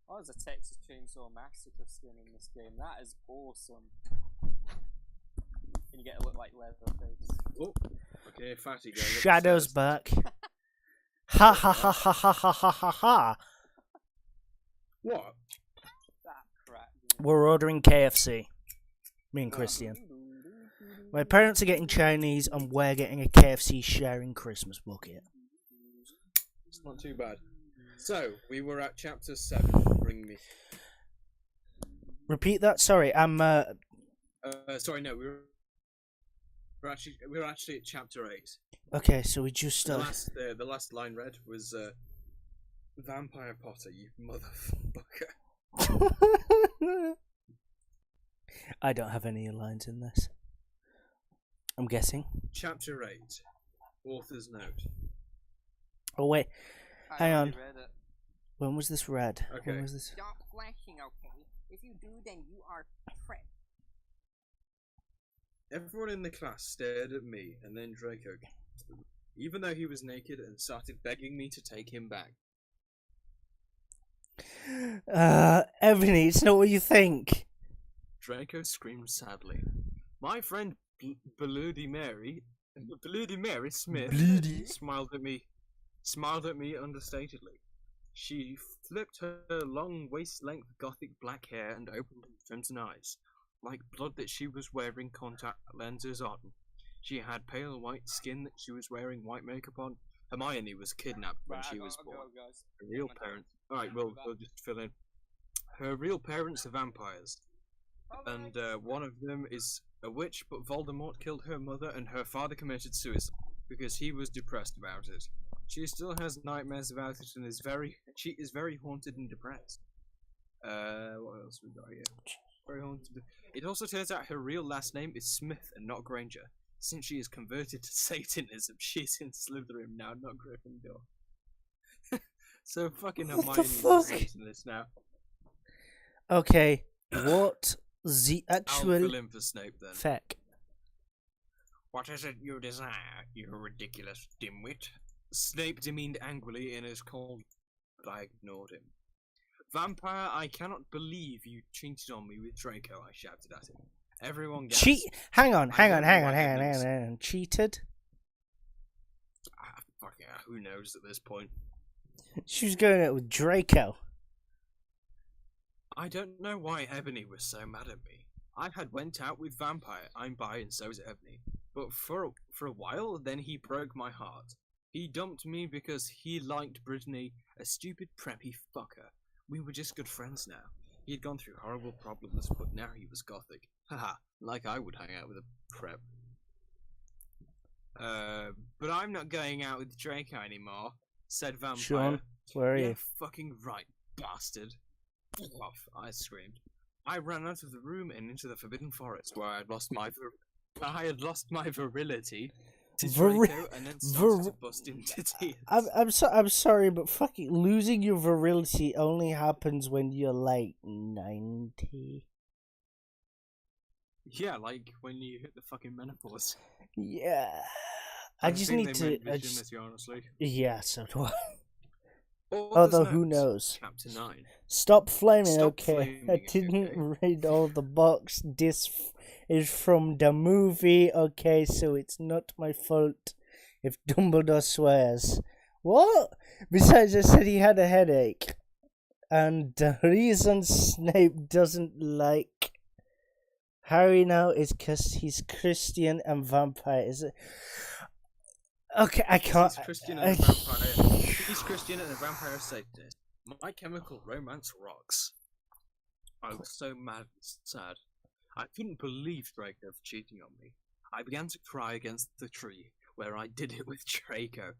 Speaker 4: Oh, there's a Texas Chainsaw Massacre skin in this game. That is awesome. And you get to look like Leatherface.
Speaker 2: Oh, okay, Fatty goes
Speaker 1: Shadows
Speaker 2: upstairs.
Speaker 1: back. Ha ha ha ha ha ha ha ha ha.
Speaker 2: What?
Speaker 4: That crap.
Speaker 1: We're ordering KFC. Me and Christian. My parents are getting Chinese and we're getting a KFC sharing Christmas bucket.
Speaker 2: It's not too bad. So, we were at chapter 7. Bring me.
Speaker 1: Repeat that? Sorry, I'm
Speaker 2: Sorry, no, we're actually at chapter 8.
Speaker 1: okay, so we just
Speaker 2: The last line read was Vampire Potter, you motherfucker.
Speaker 1: I don't have any lines in this. I'm guessing.
Speaker 2: Chapter 8. Author's note.
Speaker 1: Oh wait,
Speaker 4: I
Speaker 1: hang
Speaker 4: already
Speaker 1: on.
Speaker 4: read it.
Speaker 1: When was this read?
Speaker 2: Okay.
Speaker 1: When was this?
Speaker 3: Stop flashing, okay? If you do, then you are trapped.
Speaker 2: Everyone in the class stared at me, and then Draco, even though he was naked, and started begging me to take him back.
Speaker 1: Ebony, it's not what you think.
Speaker 2: Draco screamed sadly. My friend Bloody Mary Smith
Speaker 1: Bloody?
Speaker 2: smiled at me understatedly. She flipped her long waist-length gothic black hair and opened her crimson eyes, like blood that she was wearing contact lenses on. She had pale white skin that she was wearing white makeup on. Hermione was kidnapped when she was born. Her real parents. Alright, we'll just fill in. Her real parents are vampires. And one of them is a witch, but Voldemort killed her mother and her father committed suicide because he was depressed about it. She still has nightmares about it and she is very haunted and depressed. What else we got here? Very haunted. It also turns out her real last name is Smith and not Granger. Since she is converted to Satanism, she's in Slytherin now, not Gryffindor. So fucking
Speaker 1: What
Speaker 2: Hermione
Speaker 1: the
Speaker 2: is a
Speaker 1: fuck?
Speaker 2: Satanist now.
Speaker 1: Okay, what the
Speaker 2: I'll
Speaker 1: actual
Speaker 2: fill in for Snape then.
Speaker 1: feck?
Speaker 2: What is it you desire, you ridiculous dimwit? Snape demeaned angrily in his cold, but I ignored him. Vampire, I cannot believe you cheated on me with Draco, I shouted at him. Everyone gasped.
Speaker 1: Cheat? Hang on.
Speaker 2: I don't know what it means.
Speaker 1: Cheated?
Speaker 2: Fucking who knows at this point?
Speaker 1: She was going out with Draco.
Speaker 2: I don't know why Ebony was so mad at me. I had went out with Vampire, I'm bi and so is Ebony. But for a while, then he broke my heart. He dumped me because he liked Brittany, a stupid preppy fucker. We were just good friends now. He had gone through horrible problems, but now he was gothic. Haha, like I would hang out with a prep. But I'm not going out with Draco anymore, said Vampire.
Speaker 1: Sean, where are
Speaker 2: Yeah,
Speaker 1: you?
Speaker 2: fucking right, bastard. Off, I screamed. I ran out of the room and into the Forbidden Forest, where I had lost my virility to Draco, and then started to bust into tears.
Speaker 1: I'm sorry, but fucking losing your virility only happens when you're like 90.
Speaker 2: Yeah, like when you hit the fucking menopause.
Speaker 1: Yeah. I just
Speaker 2: think
Speaker 1: need
Speaker 2: they
Speaker 1: to.
Speaker 2: meant virginity, honestly.
Speaker 1: Yeah, so do I. Although, who knows?
Speaker 2: Chapter 9.
Speaker 1: Stop flaming,
Speaker 2: Stop
Speaker 1: okay? I
Speaker 2: flaming,
Speaker 1: didn't
Speaker 2: okay?
Speaker 1: read all the box. This is from the movie, okay? So it's not my fault if Dumbledore swears. What? Besides, I said he had a headache. And the reason Snape doesn't like Harry now is because he's Christian and vampire. Is it? Okay, I can't.
Speaker 2: He's Christian and a vampire. He's Christian and a vampire sadist. My Chemical Romance rocks. I was so mad and sad. I couldn't believe Draco for cheating on me. I began to cry against the tree, where I did it with Draco.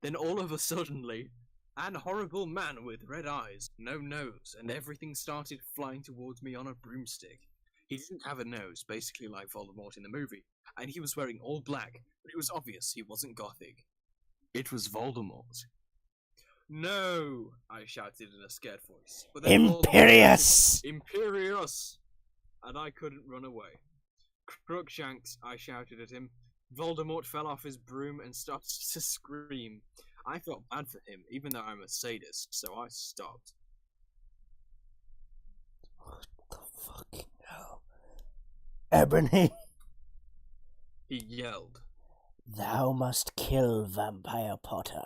Speaker 2: Then all of a suddenly, an horrible man with red eyes, no nose, and everything started flying towards me on a broomstick. He didn't have a nose, basically like Voldemort in the movie, and he was wearing all black, but it was obvious he wasn't gothic. It was Voldemort. No! I shouted in a scared voice. But then
Speaker 1: Imperious!
Speaker 2: Imperious! And I couldn't run away. Crookshanks, I shouted at him. Voldemort fell off his broom and started to scream. I felt bad for him, even though I'm a sadist, so I stopped.
Speaker 1: What the fucking hell? Ebony,
Speaker 2: He yelled.
Speaker 1: thou must kill Vampire Potter.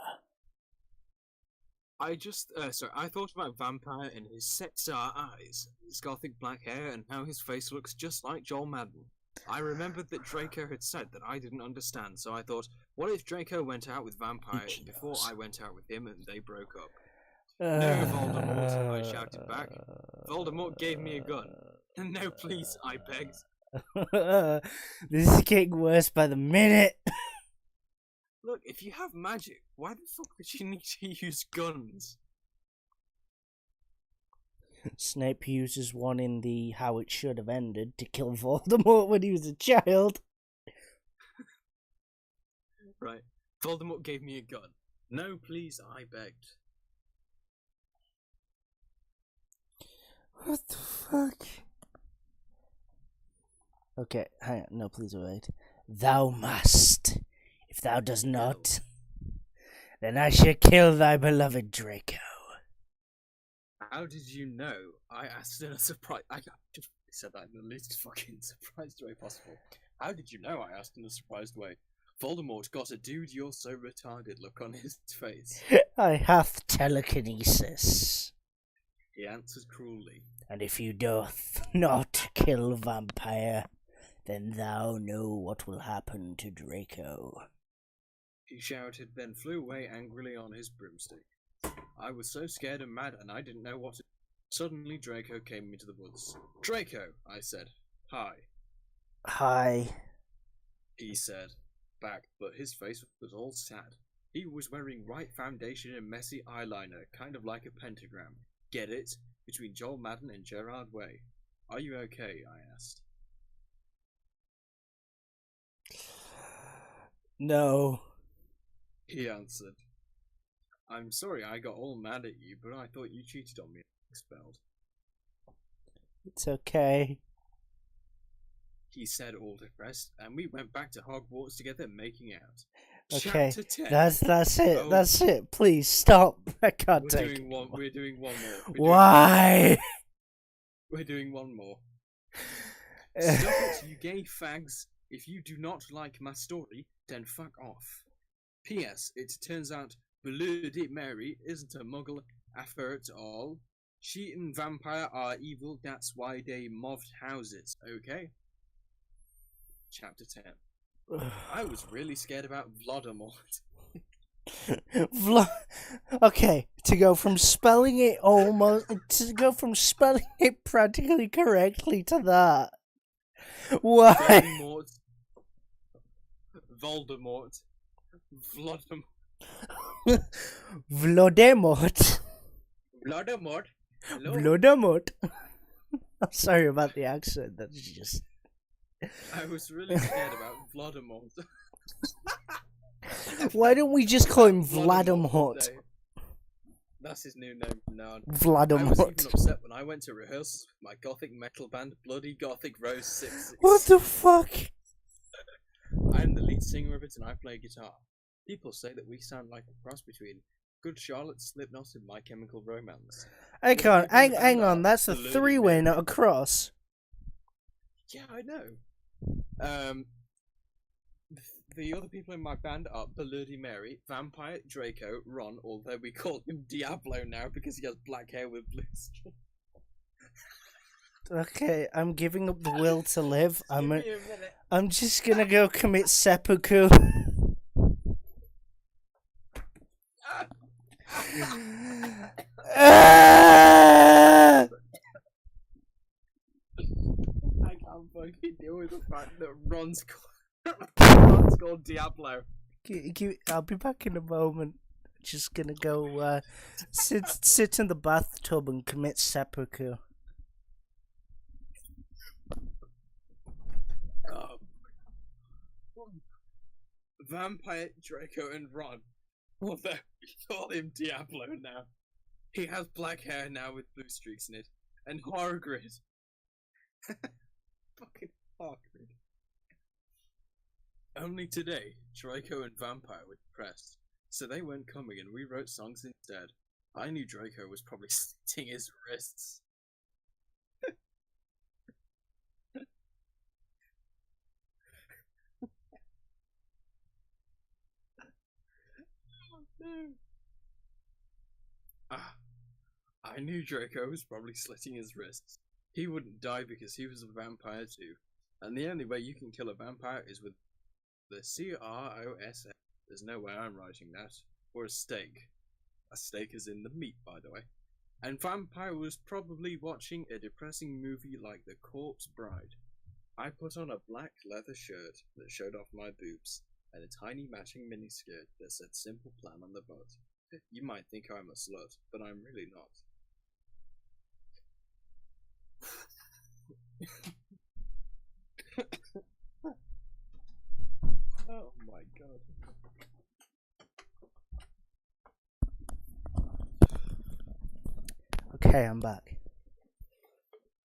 Speaker 2: I thought about Vampire and his set star eyes, his gothic black hair, and how his face looks just like Joel Madden. I remembered that Draco had said that I didn't understand, so I thought, what if Draco went out with Vampire before I went out with him and they broke up? No, Voldemort, I shouted back. Voldemort gave me a gun. No, please, I begged.
Speaker 1: This is getting worse by the minute.
Speaker 2: Look, if you have magic, why the fuck would you need to use guns?
Speaker 1: Snape uses one in the How It Should Have Ended to kill Voldemort when he was a child.
Speaker 2: Right. Voldemort gave me a gun. No, please, I begged.
Speaker 1: What the fuck? Okay, hang on. No, please wait. Thou must. If thou does not, then I shall kill thy beloved Draco.
Speaker 2: How did you know? I asked in a surprise. I just said that in the least fucking surprised way possible. How did you know? I asked in a surprised way. Voldemort got a dude you're so retarded look on his face.
Speaker 1: I hath telekinesis.
Speaker 2: He answered cruelly.
Speaker 1: And if you doth not kill Vampire, then thou know what will happen to Draco.
Speaker 2: He shouted, then flew away angrily on his broomstick. I was so scared and mad, and I didn't know what to do. Suddenly, Draco came into the woods. Draco, I said. Hi.
Speaker 1: Hi.
Speaker 2: He said back, but his face was all sad. He was wearing white foundation and messy eyeliner, kind of like a pentagram. Get it? Between Joel Madden and Gerard Way. Are you okay? I asked.
Speaker 1: No.
Speaker 2: He answered. I'm sorry I got all mad at you, but I thought you cheated on me and expelled.
Speaker 1: It's okay.
Speaker 2: He said, all depressed, and we went back to Hogwarts together making out.
Speaker 1: Okay,
Speaker 2: Chapter 10.
Speaker 1: that's it.
Speaker 2: Oh.
Speaker 1: That's it. Please stop. I can't take it.
Speaker 2: We're doing one more.
Speaker 1: Why?
Speaker 2: We're doing one more. Stop it, you gay fags. If you do not like my story, then fuck off. P.S. It turns out Bloody Mary isn't a muggle affair at all. She and Vampire are evil, that's why they mobbed houses, okay? Chapter 10. I was really scared about Voldemort.
Speaker 1: Okay, to go from spelling it practically correctly to that. Why?
Speaker 2: Voldemort.
Speaker 1: Voldemort.
Speaker 2: Voldemort. Hello?
Speaker 1: Voldemort. I'm sorry about the accent. That's just.
Speaker 2: I was really scared about Voldemort.
Speaker 1: Why don't we just call him
Speaker 2: Voldemort
Speaker 1: Vladimort?
Speaker 2: today. That's his new name from now on. I was
Speaker 1: Vladimort.
Speaker 2: even upset when I went to rehearsals with my gothic metal band, Bloody Gothic Rose 6.
Speaker 1: What the fuck?
Speaker 2: I'm the lead singer of it and I play guitar. People say that we sound like a cross between Good Charlotte, Slipknot, and My Chemical Romance.
Speaker 1: Hang
Speaker 2: People
Speaker 1: on,
Speaker 2: in the
Speaker 1: hang
Speaker 2: band
Speaker 1: on.
Speaker 2: are
Speaker 1: That's a
Speaker 2: Bloody
Speaker 1: three-way,
Speaker 2: Mary.
Speaker 1: not a cross.
Speaker 2: Yeah, I know. The other people in my band are Bloody Mary, Vampire, Draco, Ron, although we call him Diablo now because he has black hair with blue skin.
Speaker 1: Okay, I'm giving up the will to live.
Speaker 2: Give me a minute.
Speaker 1: I'm just gonna go commit seppuku. Ah!
Speaker 2: I can't fucking deal with the fact that Ron's called Diablo.
Speaker 1: I'll be back in a moment. Just gonna go sit in the bathtub and commit seppuku.
Speaker 2: Vampire, Draco, and Ron. Although we call him Diablo now. He has black hair now with blue streaks in it. And Hargrid. Fucking Hargrid. Only today, Draco and Vampire were depressed, so they weren't coming and we wrote songs instead. I knew Draco was probably slitting his wrists. I knew Draco was probably slitting his wrists. He wouldn't die because he was a vampire too. And the only way you can kill a vampire is with the CROS. There's no way I'm writing that. Or a steak. A steak is in the meat, by the way. And Vampire was probably watching a depressing movie like The Corpse Bride. I put on a black leather shirt that showed off my boobs, and a tiny matching miniskirt that said Simple Plan on the butt. You might think I'm a slut, but I'm really not. Oh my god.
Speaker 1: Okay, I'm back.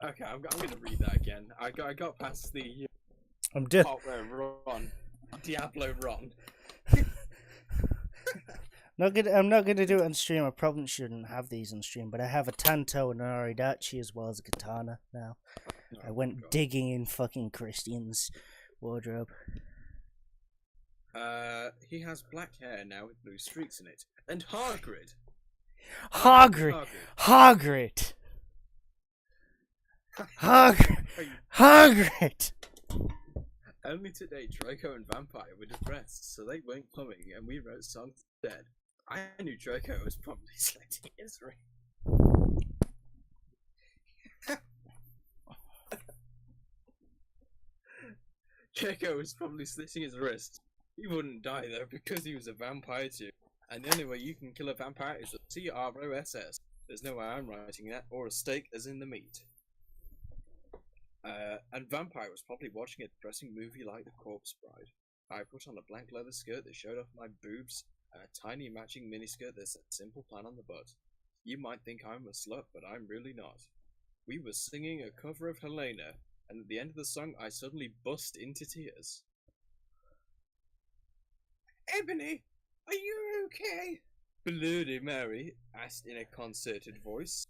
Speaker 2: Okay, I'm gonna read that again. I got past the
Speaker 1: I'm done.
Speaker 2: part where Ron, Diablo Ron.
Speaker 1: I'm not gonna do it on stream. I probably shouldn't have these on stream, but I have a Tanto and an Oridachi as well as a katana now. I went
Speaker 2: God.
Speaker 1: digging in fucking Christian's wardrobe.
Speaker 2: He has black hair now with blue streaks in it. And Hargrid!
Speaker 1: Hagrid! Hagrid! Hagrid!
Speaker 2: Only today, Draco and Vampire were depressed, so they weren't coming, and we wrote songs instead. I knew Draco was probably slitting his wrist. Draco was probably slitting his wrist. He wouldn't die though because he was a vampire too. And the only way you can kill a vampire is a CROSS. There's no way I'm writing that, or a steak as in the meat. And Vampire was probably watching a depressing movie like The Corpse Bride. I put on a black leather skirt that showed off my boobs, and a tiny matching miniskirt that said Simple Plan on the butt. You might think I'm a slut, but I'm really not. We were singing a cover of Helena, and at the end of the song I suddenly burst into tears. Ebony, are you okay? Bloody Mary asked in a concerted voice.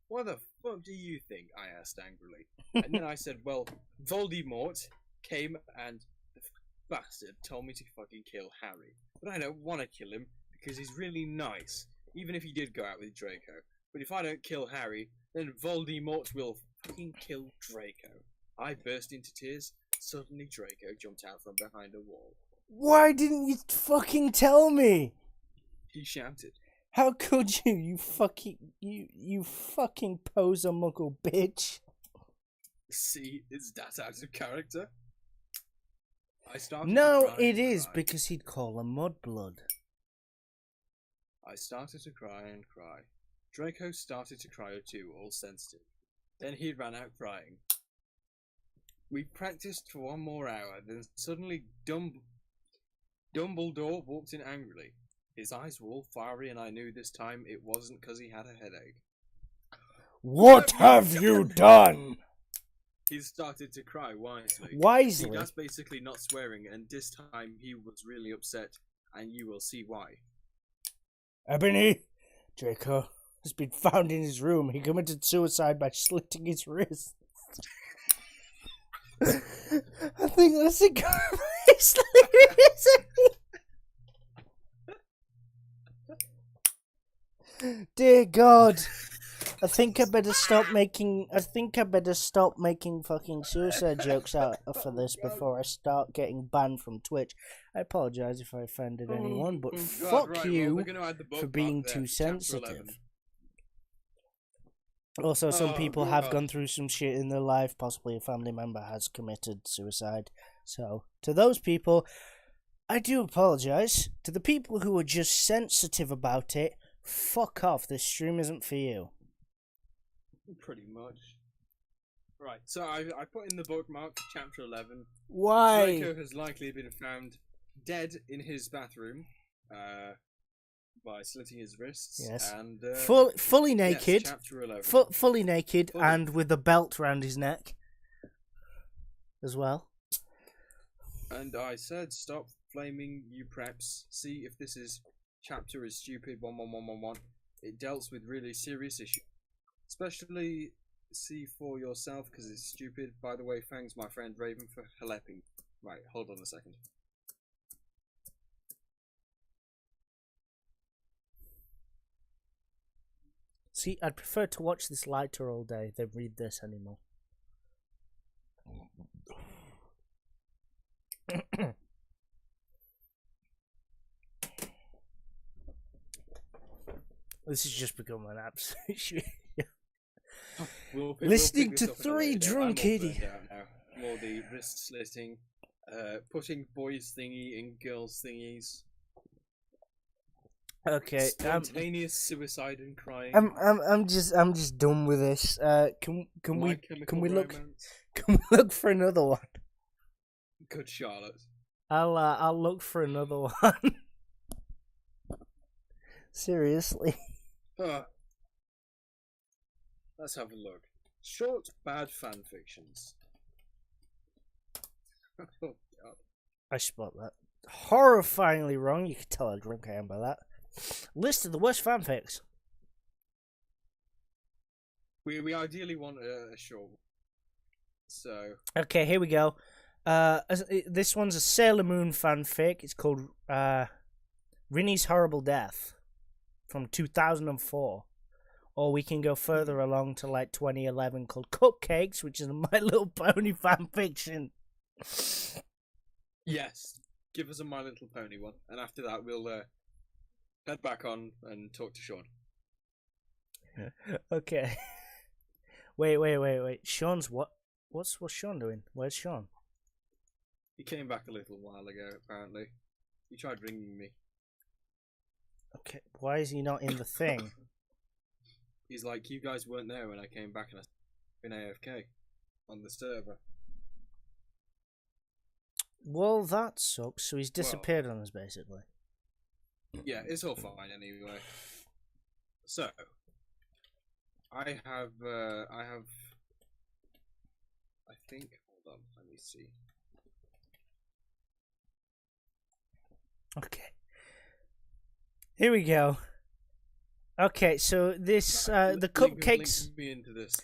Speaker 2: What the fuck do you think? I asked angrily. And then I said, well, Voldemort came and the bastard told me to fucking kill Harry. But I don't want to kill him because he's really nice, even if he did go out with Draco. But if I don't kill Harry, then Voldemort will fucking kill Draco. I burst into tears. Suddenly Draco jumped out from behind a wall.
Speaker 1: Why didn't you fucking tell me?
Speaker 2: He shouted.
Speaker 1: How could you? You fucking poser muggle bitch.
Speaker 2: See, is that out of character? I started
Speaker 1: No,
Speaker 2: to cry
Speaker 1: it
Speaker 2: and
Speaker 1: is
Speaker 2: cry.
Speaker 1: because he'd call her mudblood.
Speaker 2: I started to cry and cry. Draco started to cry too, all sensitive. Then he ran out crying. We practiced for 1 more hour, then suddenly Dumbledore walked in angrily. His eyes were all fiery and I knew this time it wasn't because he had a headache.
Speaker 1: What have you done?
Speaker 2: He started to cry wisely. See,
Speaker 1: Wisely?
Speaker 2: that's basically not swearing, and this time he was really upset, and you will see why.
Speaker 1: Ebony! Draco has been found in his room. He committed suicide by slitting his wrist. I think that's a guy slitting. Dear God. I think I better stop making fucking suicide jokes out for this before I start getting banned from Twitch. I apologise if I offended anyone, but fuck
Speaker 2: right,
Speaker 1: you
Speaker 2: well, we're gonna add the
Speaker 1: for
Speaker 2: bookmark
Speaker 1: being
Speaker 2: there
Speaker 1: too
Speaker 2: for chapter 11.
Speaker 1: sensitive. Also, some people have gone through some shit in their life. Possibly a family member has committed suicide. So, to those people, I do apologise. To the people who are just sensitive about it, fuck off. This stream isn't for you.
Speaker 2: Pretty much. Right, so I put in the bookmark chapter 11.
Speaker 1: Why?
Speaker 2: Draco has likely been found dead in his bathroom by slitting his wrists.
Speaker 1: Yes.
Speaker 2: And,
Speaker 1: Fully naked.
Speaker 2: Yes, chapter 11.
Speaker 1: Fully naked and with a belt round his neck as well.
Speaker 2: And I said, stop flaming, you preps. See if this is chapter is stupid 11111. It deals with really serious issues. Especially see for yourself because it's stupid. By the way, thanks my friend Raven for helping. Right, hold on a second.
Speaker 1: See, I'd prefer to watch this lighter all day than read this anymore. This has just become an absolute shit. Listening to three drunk idiots.
Speaker 2: More the wrist slitting, putting boys thingy in girls thingies.
Speaker 1: Okay,
Speaker 2: spontaneous suicide and crying.
Speaker 1: I'm just done with this. Can we look for another one?
Speaker 2: Good Charlotte.
Speaker 1: I'll look for another one. Seriously.
Speaker 2: Let's have a look. Short, bad fanfictions. Oh, God.
Speaker 1: I spot that. Horrifyingly wrong. You can tell how drunk I am by that. List of the worst fanfics.
Speaker 2: We ideally want a short. So.
Speaker 1: Okay, here we go. This one's a Sailor Moon fanfic. It's called Rinny's Horrible Death from 2004. Or we can go further along to like 2011 called Cupcakes, which is a My Little Pony fanfiction.
Speaker 2: Yes, give us a My Little Pony one, and after that we'll head back on and talk to Sean.
Speaker 1: Okay. Wait. Sean's what? What's Sean doing? Where's Sean?
Speaker 2: He came back a little while ago, apparently. He tried ringing me.
Speaker 1: Okay, why is he not in the thing?
Speaker 2: He's like, you guys weren't there when I came back and I've been AFK on the server.
Speaker 1: Well, that sucks. So he's disappeared on us, basically.
Speaker 2: Yeah, it's all fine anyway. So, I think, hold on, let me see.
Speaker 1: Okay. Here we go. Okay, so this the Cupcakes.
Speaker 2: Link me into this.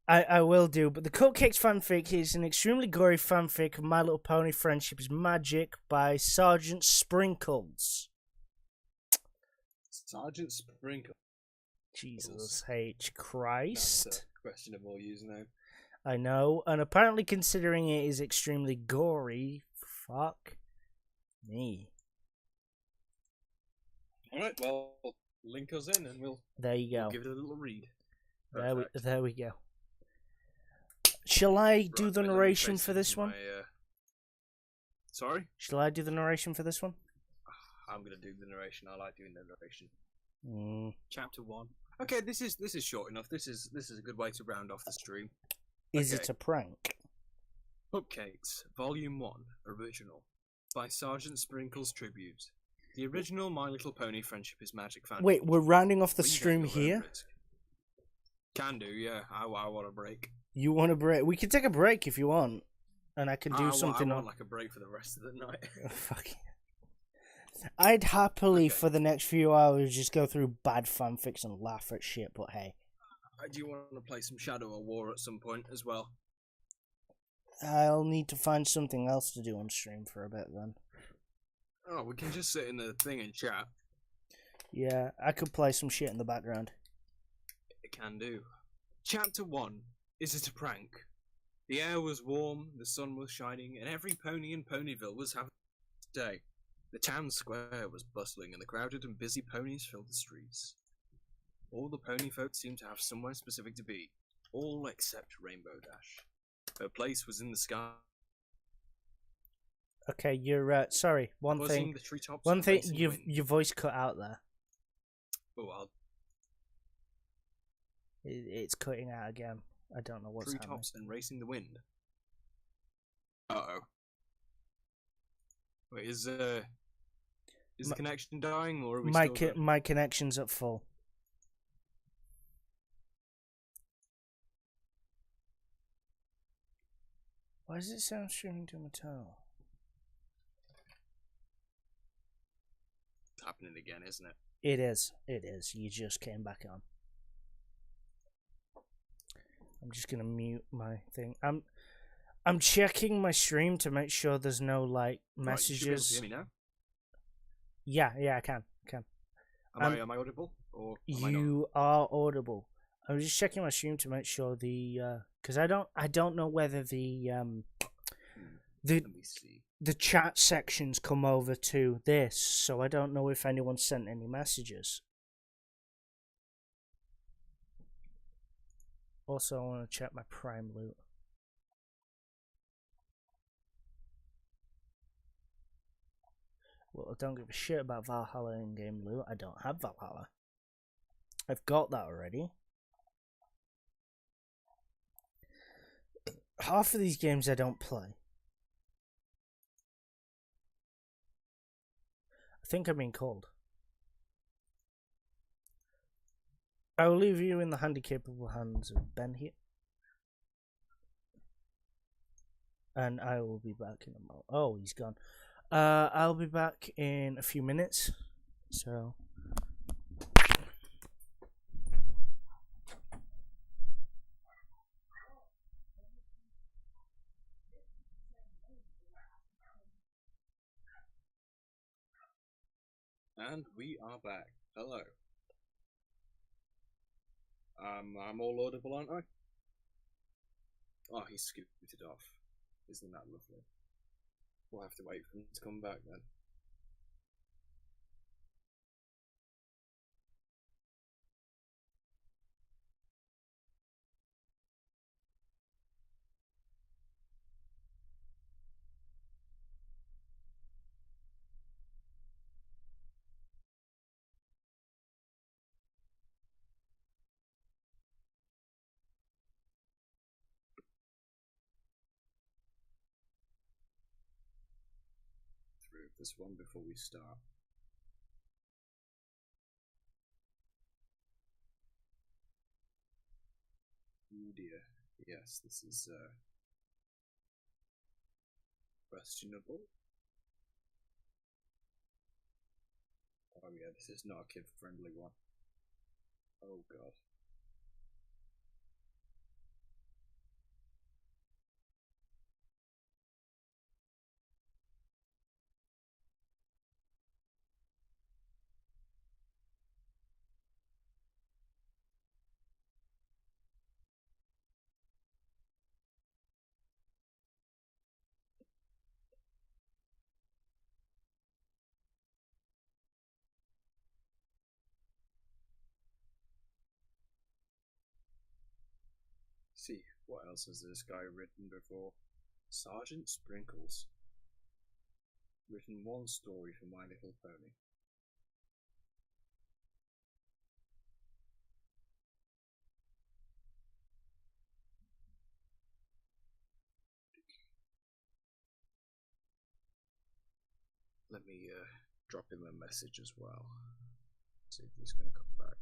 Speaker 1: I will do, but the Cupcakes fanfic is an extremely gory fanfic of My Little Pony Friendship is Magic by Sergeant Sprinkles.
Speaker 2: Sergeant Sprinkles.
Speaker 1: Jesus H. Christ.
Speaker 2: That's a questionable username.
Speaker 1: I know, and apparently considering it is extremely gory, fuck me.
Speaker 2: Alright, well, link us in and we'll
Speaker 1: There you go.
Speaker 2: We'll give it a little read.
Speaker 1: There we go. Shall I do
Speaker 2: Right,
Speaker 1: the narration for this one?
Speaker 2: Sorry?
Speaker 1: Shall I do the narration for this one?
Speaker 2: I'm gonna do the narration. I like doing the narration. Chapter 1. Okay, this is short enough. This is a good way to round off the stream.
Speaker 1: Is it a prank?
Speaker 2: Cupcakes, Volume 1, Original, by Sergeant Sprinkles Tribute. The original My Little Pony Friendship is Magic fan.
Speaker 1: Wait, we're rounding off the
Speaker 2: Read at
Speaker 1: stream
Speaker 2: your own
Speaker 1: here?
Speaker 2: risk. Can do, yeah. I want a break.
Speaker 1: You want a break? We can take a break if you want, and I can do something.
Speaker 2: I want like a break for the rest of the night.
Speaker 1: Oh, fuck. I'd happily,
Speaker 2: Okay.
Speaker 1: for the next few hours, just go through bad fanfics and laugh at shit, but hey.
Speaker 2: Do you want to play some Shadow of War at some point as well?
Speaker 1: I'll need to find something else to do on stream for a bit then.
Speaker 2: Oh, we can just sit in the thing and chat.
Speaker 1: Yeah, I could play some shit in the background.
Speaker 2: It can do. Chapter 1. Is it a prank? The air was warm, the sun was shining, and every pony in Ponyville was having a day. The town square was bustling, and the crowded and busy ponies filled the streets. All the pony folk seemed to have somewhere specific to be, all except Rainbow Dash. Her place was in the sky.
Speaker 1: Okay, you're sorry. One
Speaker 2: buzzing
Speaker 1: thing.
Speaker 2: the treetops
Speaker 1: One
Speaker 2: and
Speaker 1: thing.
Speaker 2: racing the wind.
Speaker 1: Your voice cut out there.
Speaker 2: Oh,
Speaker 1: It's cutting out again. I don't know what's happening.
Speaker 2: treetops and racing the wind. Uh-oh. Wait, is the connection dying, or are we still good?
Speaker 1: My connection's at full. Why does it sound streaming to Mattel?
Speaker 2: It's happening again, isn't it?
Speaker 1: It is. It is. You just came back on. I'm just gonna mute my thing. I'm checking my stream to make sure there's no like messages.
Speaker 2: Right, you should be able to hear me now?
Speaker 1: Yeah, I can.
Speaker 2: Am I audible? Or am I not?
Speaker 1: You are audible. I'm just checking my stream to make sure because I don't know whether the
Speaker 2: Let me see.
Speaker 1: the chat sections come over to this, so I don't know if anyone sent any messages. Also, I want to check my prime loot. Well, I don't give a shit about Valhalla in-game loot. I don't have Valhalla. I've got that already. Half of these games I don't play. I think I'm being called. I will leave you in the handy capable hands of Ben here. And I will be back in a moment. Oh, he's gone. I'll be back in a few minutes. So...
Speaker 2: And we are back. Hello. I'm all audible, aren't I? Oh, he's scooted off. Isn't that lovely? We'll have to wait for him to come back then. Through this one before we start. Oh dear. Yes, this is questionable. Oh yeah, this is not a kid-friendly one. Oh god. See, what else has this guy written before? Sergeant Sprinkles. Written one story for My Little Pony. Let me drop him a message as well. See if he's gonna come back.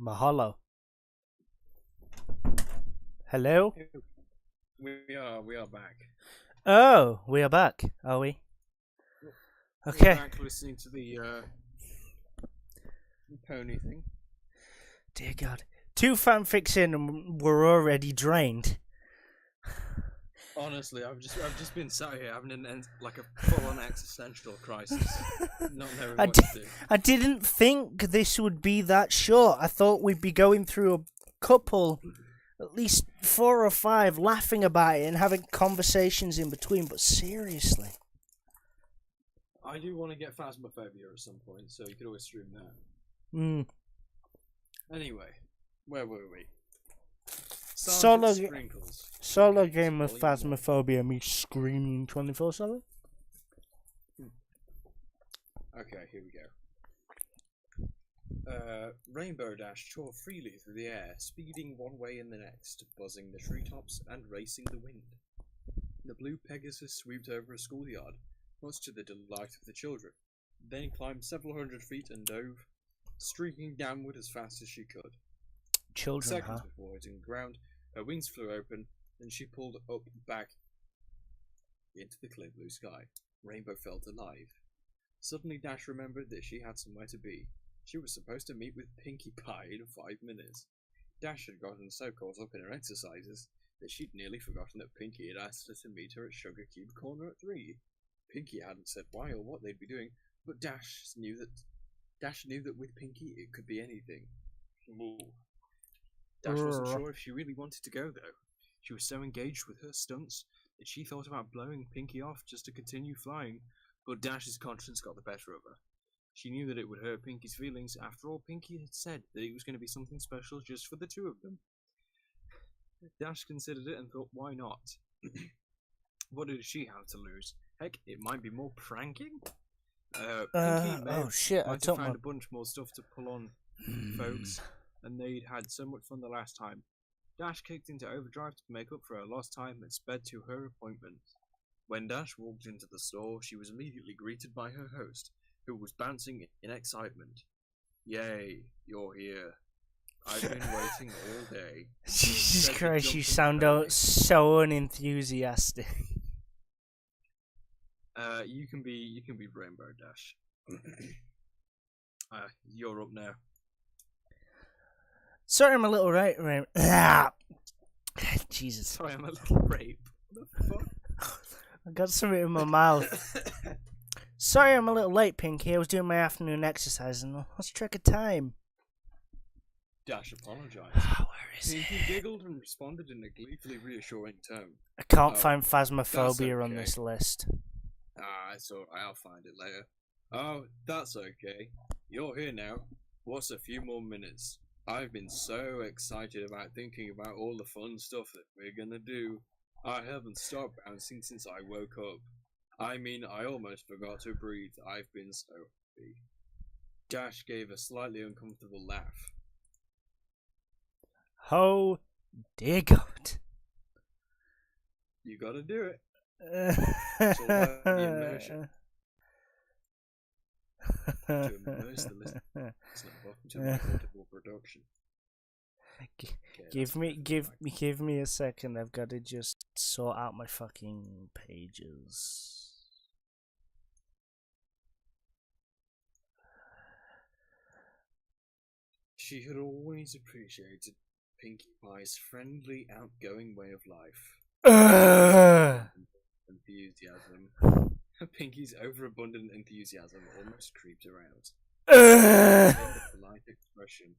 Speaker 1: Mahalo. Hello?
Speaker 2: We are back.
Speaker 1: Oh, we are back, are we?
Speaker 2: We're
Speaker 1: Okay.
Speaker 2: back listening to the pony thing.
Speaker 1: Dear God. 2 fanfics in and we're already drained.
Speaker 2: Honestly, I've just been sat here having like a full-on existential crisis, not knowing what to do.
Speaker 1: I didn't think this would be that short. I thought we'd be going through a couple, at least 4 or 5, laughing about it and having conversations in between, but seriously.
Speaker 2: I do want to get Phasmophobia at some point, so you could always stream that. Anyway, where were we?
Speaker 1: Solo
Speaker 2: Sprinkles.
Speaker 1: game of Phasmophobia, me screaming 24/7.
Speaker 2: Okay, here we go. Rainbow Dash tore freely through the air, speeding one way and the next, buzzing the treetops and racing the wind. The blue Pegasus swooped over a schoolyard, much to the delight of the children, then climbed several hundred feet and dove, streaking downward as fast as she could.
Speaker 1: Children,
Speaker 2: Seconds
Speaker 1: huh?
Speaker 2: before hitting the ground, her wings flew open, and she pulled up back into the clear blue sky. Rainbow felt alive. Suddenly Dash remembered that she had somewhere to be. She was supposed to meet with Pinkie Pie in 5 minutes. Dash had gotten so caught up in her exercises that she'd nearly forgotten that Pinkie had asked her to meet her at Sugar Cube Corner at 3. Pinkie hadn't said why or what they'd be doing, but Dash knew that with Pinkie it could be anything. Ooh. Dash wasn't sure if she really wanted to go, though. She was so engaged with her stunts that she thought about blowing Pinkie off just to continue flying, but Dash's conscience got the better of her. She knew that it would hurt Pinkie's feelings. After all, Pinkie had said that it was going to be something special just for the 2 of them. Dash considered it and thought, why not? What did she have to lose? Heck, it might be more pranking? Pinkie
Speaker 1: Oh shit, I
Speaker 2: might have
Speaker 1: took
Speaker 2: found
Speaker 1: my...
Speaker 2: a bunch more stuff to pull on folks, and they'd had so much fun the last time. Dash kicked into overdrive to make up for her lost time and sped to her appointment. When Dash walked into the store, she was immediately greeted by her host, who was bouncing in excitement. Yay, you're here. I've been waiting all day.
Speaker 1: Jesus
Speaker 2: Said the
Speaker 1: Christ, you
Speaker 2: jumping
Speaker 1: sound
Speaker 2: pony.
Speaker 1: so unenthusiastic.
Speaker 2: You can be Rainbow Dash. You're up now.
Speaker 1: Sorry, I'm a little right. Jesus.
Speaker 2: Sorry, I'm a little rape. What the fuck?
Speaker 1: I got something in my mouth. Sorry, I'm a little late, Pinkie. I was doing my afternoon exercise and lost track of time.
Speaker 2: Dash apologized.
Speaker 1: Where is
Speaker 2: Pinkie
Speaker 1: it?
Speaker 2: giggled and responded in a gleefully reassuring tone.
Speaker 1: I can't
Speaker 2: Oh,
Speaker 1: find Phasmophobia
Speaker 2: that's
Speaker 1: on
Speaker 2: okay.
Speaker 1: this list.
Speaker 2: It's alright, I'll find it later. Oh, that's okay. You're here now. What's a few more minutes? I've been so excited about thinking about all the fun stuff that we're gonna do. I haven't stopped bouncing since I woke up. I mean, I almost forgot to breathe. I've been so happy. Dash gave a slightly uncomfortable laugh.
Speaker 1: Oh, dear God.
Speaker 2: You gotta do it. It's all about the immersion. To immerse the listener. Welcome to my audible production. Okay,
Speaker 1: Give me a second. I've got to just sort out my fucking pages.
Speaker 2: She had always appreciated Pinkie Pie's friendly, outgoing way of life. Enthusiasm. Pinkie's overabundant enthusiasm almost creeped her out. A polite expression.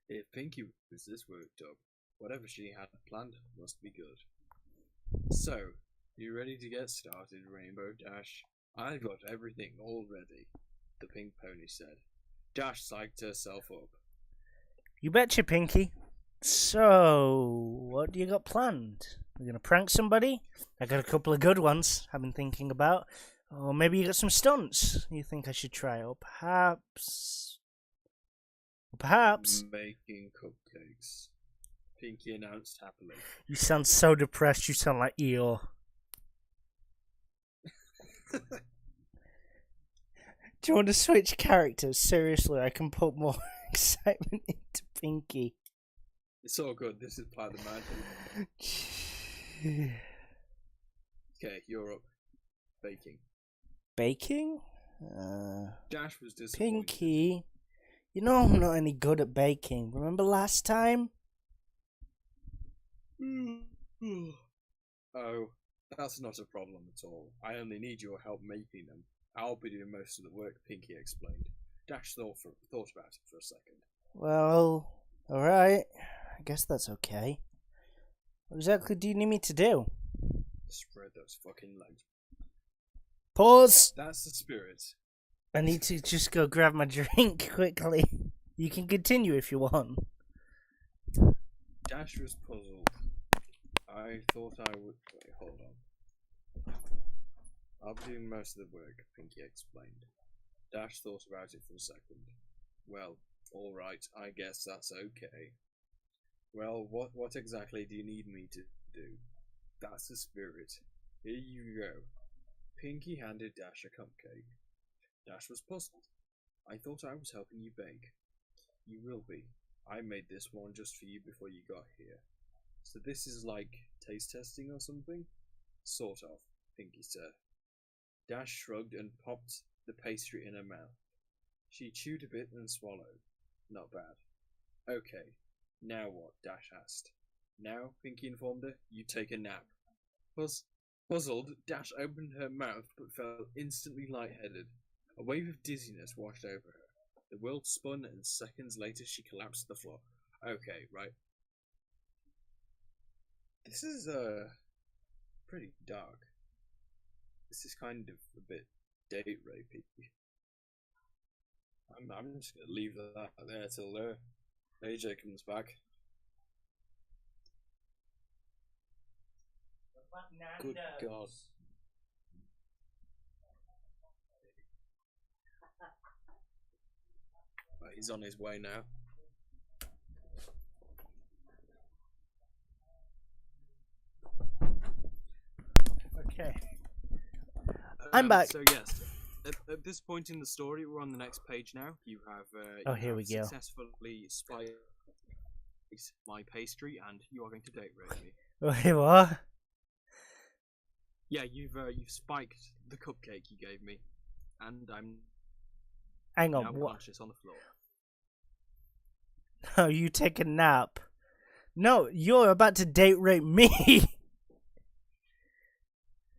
Speaker 2: If Pinkie was this worked up, whatever she had planned must be good. So, you ready to get started, Rainbow Dash? I've got everything all ready, the pink pony said. Dash psyched herself up.
Speaker 1: You betcha, Pinkie. So, what do you got planned? We're gonna prank somebody? I got a couple of good ones I've been thinking about. Or maybe you got some stunts you think I should try. Or perhaps...
Speaker 2: Making cupcakes, Pinkie announced happily.
Speaker 1: You sound so depressed, you sound like Eeyore. Do you want to switch characters? Seriously, I can put more excitement into Pinky.
Speaker 2: It's all good. This is part of the magic. Okay, you're up. Baking.
Speaker 1: Baking?
Speaker 2: Dash was disappointed.
Speaker 1: Pinky, you know I'm not any good at baking. Remember last time?
Speaker 2: Oh, that's not a problem at all. I only need your help making them. I'll be doing most of the work, Pinky explained. Dash thought about it for a second.
Speaker 1: Well, alright. I guess that's okay. What exactly do you need me to do?
Speaker 2: Spread those fucking legs.
Speaker 1: Pause!
Speaker 2: That's the spirit.
Speaker 1: I need to just go grab my drink quickly. You can continue if you want.
Speaker 2: Dash was puzzled. I thought I would... Wait, hold on. I'll be doing most of the work, Pinky explained. Dash thought about it for a second. Well, alright, I guess that's okay. Well, what exactly do you need me to do? That's the spirit. Here you go. Pinky handed Dash a cupcake. Dash was puzzled. I thought I was helping you bake. You will be. I made this one just for you before you got here. So this is like taste testing or something? Sort of, Pinky said. Dash shrugged and popped the pastry in her mouth. She chewed a bit and swallowed. Not bad. Okay, now what? Dash asked. Now, Pinky informed her, you take a nap. Puzzled, Dash opened her mouth but felt instantly lightheaded. A wave of dizziness washed over her. The world spun and seconds later she collapsed to the floor. Okay, right. This is, pretty dark. This is kind of a bit date rapey. I'm just gonna leave that there till AJ comes back. Good God. Right, he's on his way now.
Speaker 1: Okay. I'm back.
Speaker 2: So yes, at this point in the story, we're on the next page now. You have
Speaker 1: here we go.
Speaker 2: Successfully spiced my pastry, and you are going to date rape me.
Speaker 1: Wait, what?
Speaker 2: Yeah, you've spiked the cupcake you gave me, and I'm
Speaker 1: Hang on,
Speaker 2: now
Speaker 1: what?
Speaker 2: conscious on the floor.
Speaker 1: Oh, you take a nap. No, you're about to date rape me.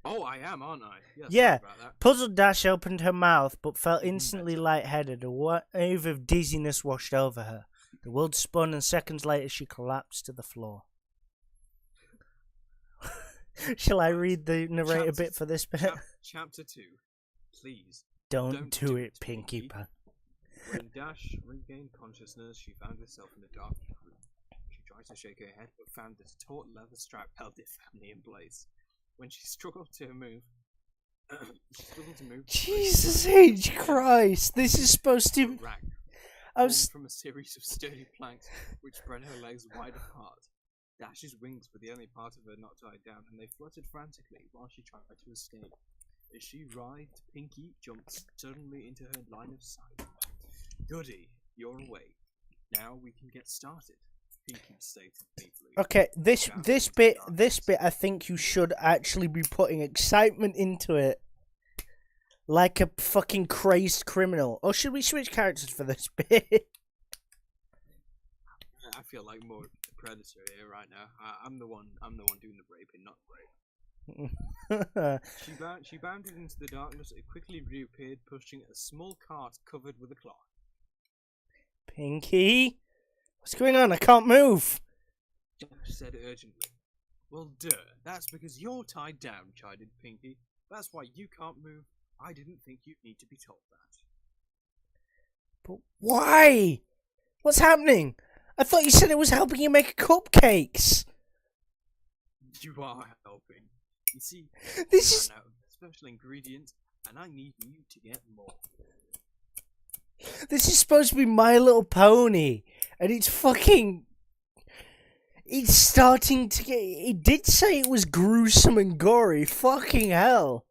Speaker 2: Oh, I am, aren't I? Yes,
Speaker 1: Yeah.
Speaker 2: sorry about that.
Speaker 1: Puzzled Dash opened her mouth, but felt instantly lightheaded. A wave of dizziness washed over her. The world spun, and seconds later she collapsed to the floor. Shall I read the narrator bit for this bit?
Speaker 2: Chapter 2. Please.
Speaker 1: Don't do it, Pinkie Pie.
Speaker 2: When Dash regained consciousness, she found herself in a dark room. She tried to shake her head, but found that a taut leather strap held it firmly in place. When she struggled to move,
Speaker 1: Jesus H. Christ! This is supposed to.
Speaker 2: rack
Speaker 1: I was.
Speaker 2: from a series of sturdy planks which spread her legs wide apart. Dash's wings were the only part of her not tied down, and they fluttered frantically while she tried to escape. As she writhed, Pinky jumped suddenly into her line of sight. Goody, you're awake. Now we can get started. Pinky stated briefly.
Speaker 1: Okay, this bit, I think you should actually be putting excitement into it, like a fucking crazed criminal. Or should we switch characters for this bit?
Speaker 2: I feel like more predator here right now. I'm the one doing the raping, not rape. She bounded into the darkness. It quickly reappeared, pushing a small cart covered with a cloth.
Speaker 1: Pinky, what's going on? I can't move.
Speaker 2: Dash said urgently. Well, duh. That's because you're tied down, chided Pinky. That's why you can't move. I didn't think you'd need to be told that.
Speaker 1: But why? What's happening? I thought you said it was helping you make cupcakes.
Speaker 2: You are helping. You see,
Speaker 1: This is.
Speaker 2: I ran out of special ingredients, and I need you to get more.
Speaker 1: This is supposed to be My Little Pony, and it's fucking. It's starting to get. It did say it was gruesome and gory. Fucking hell.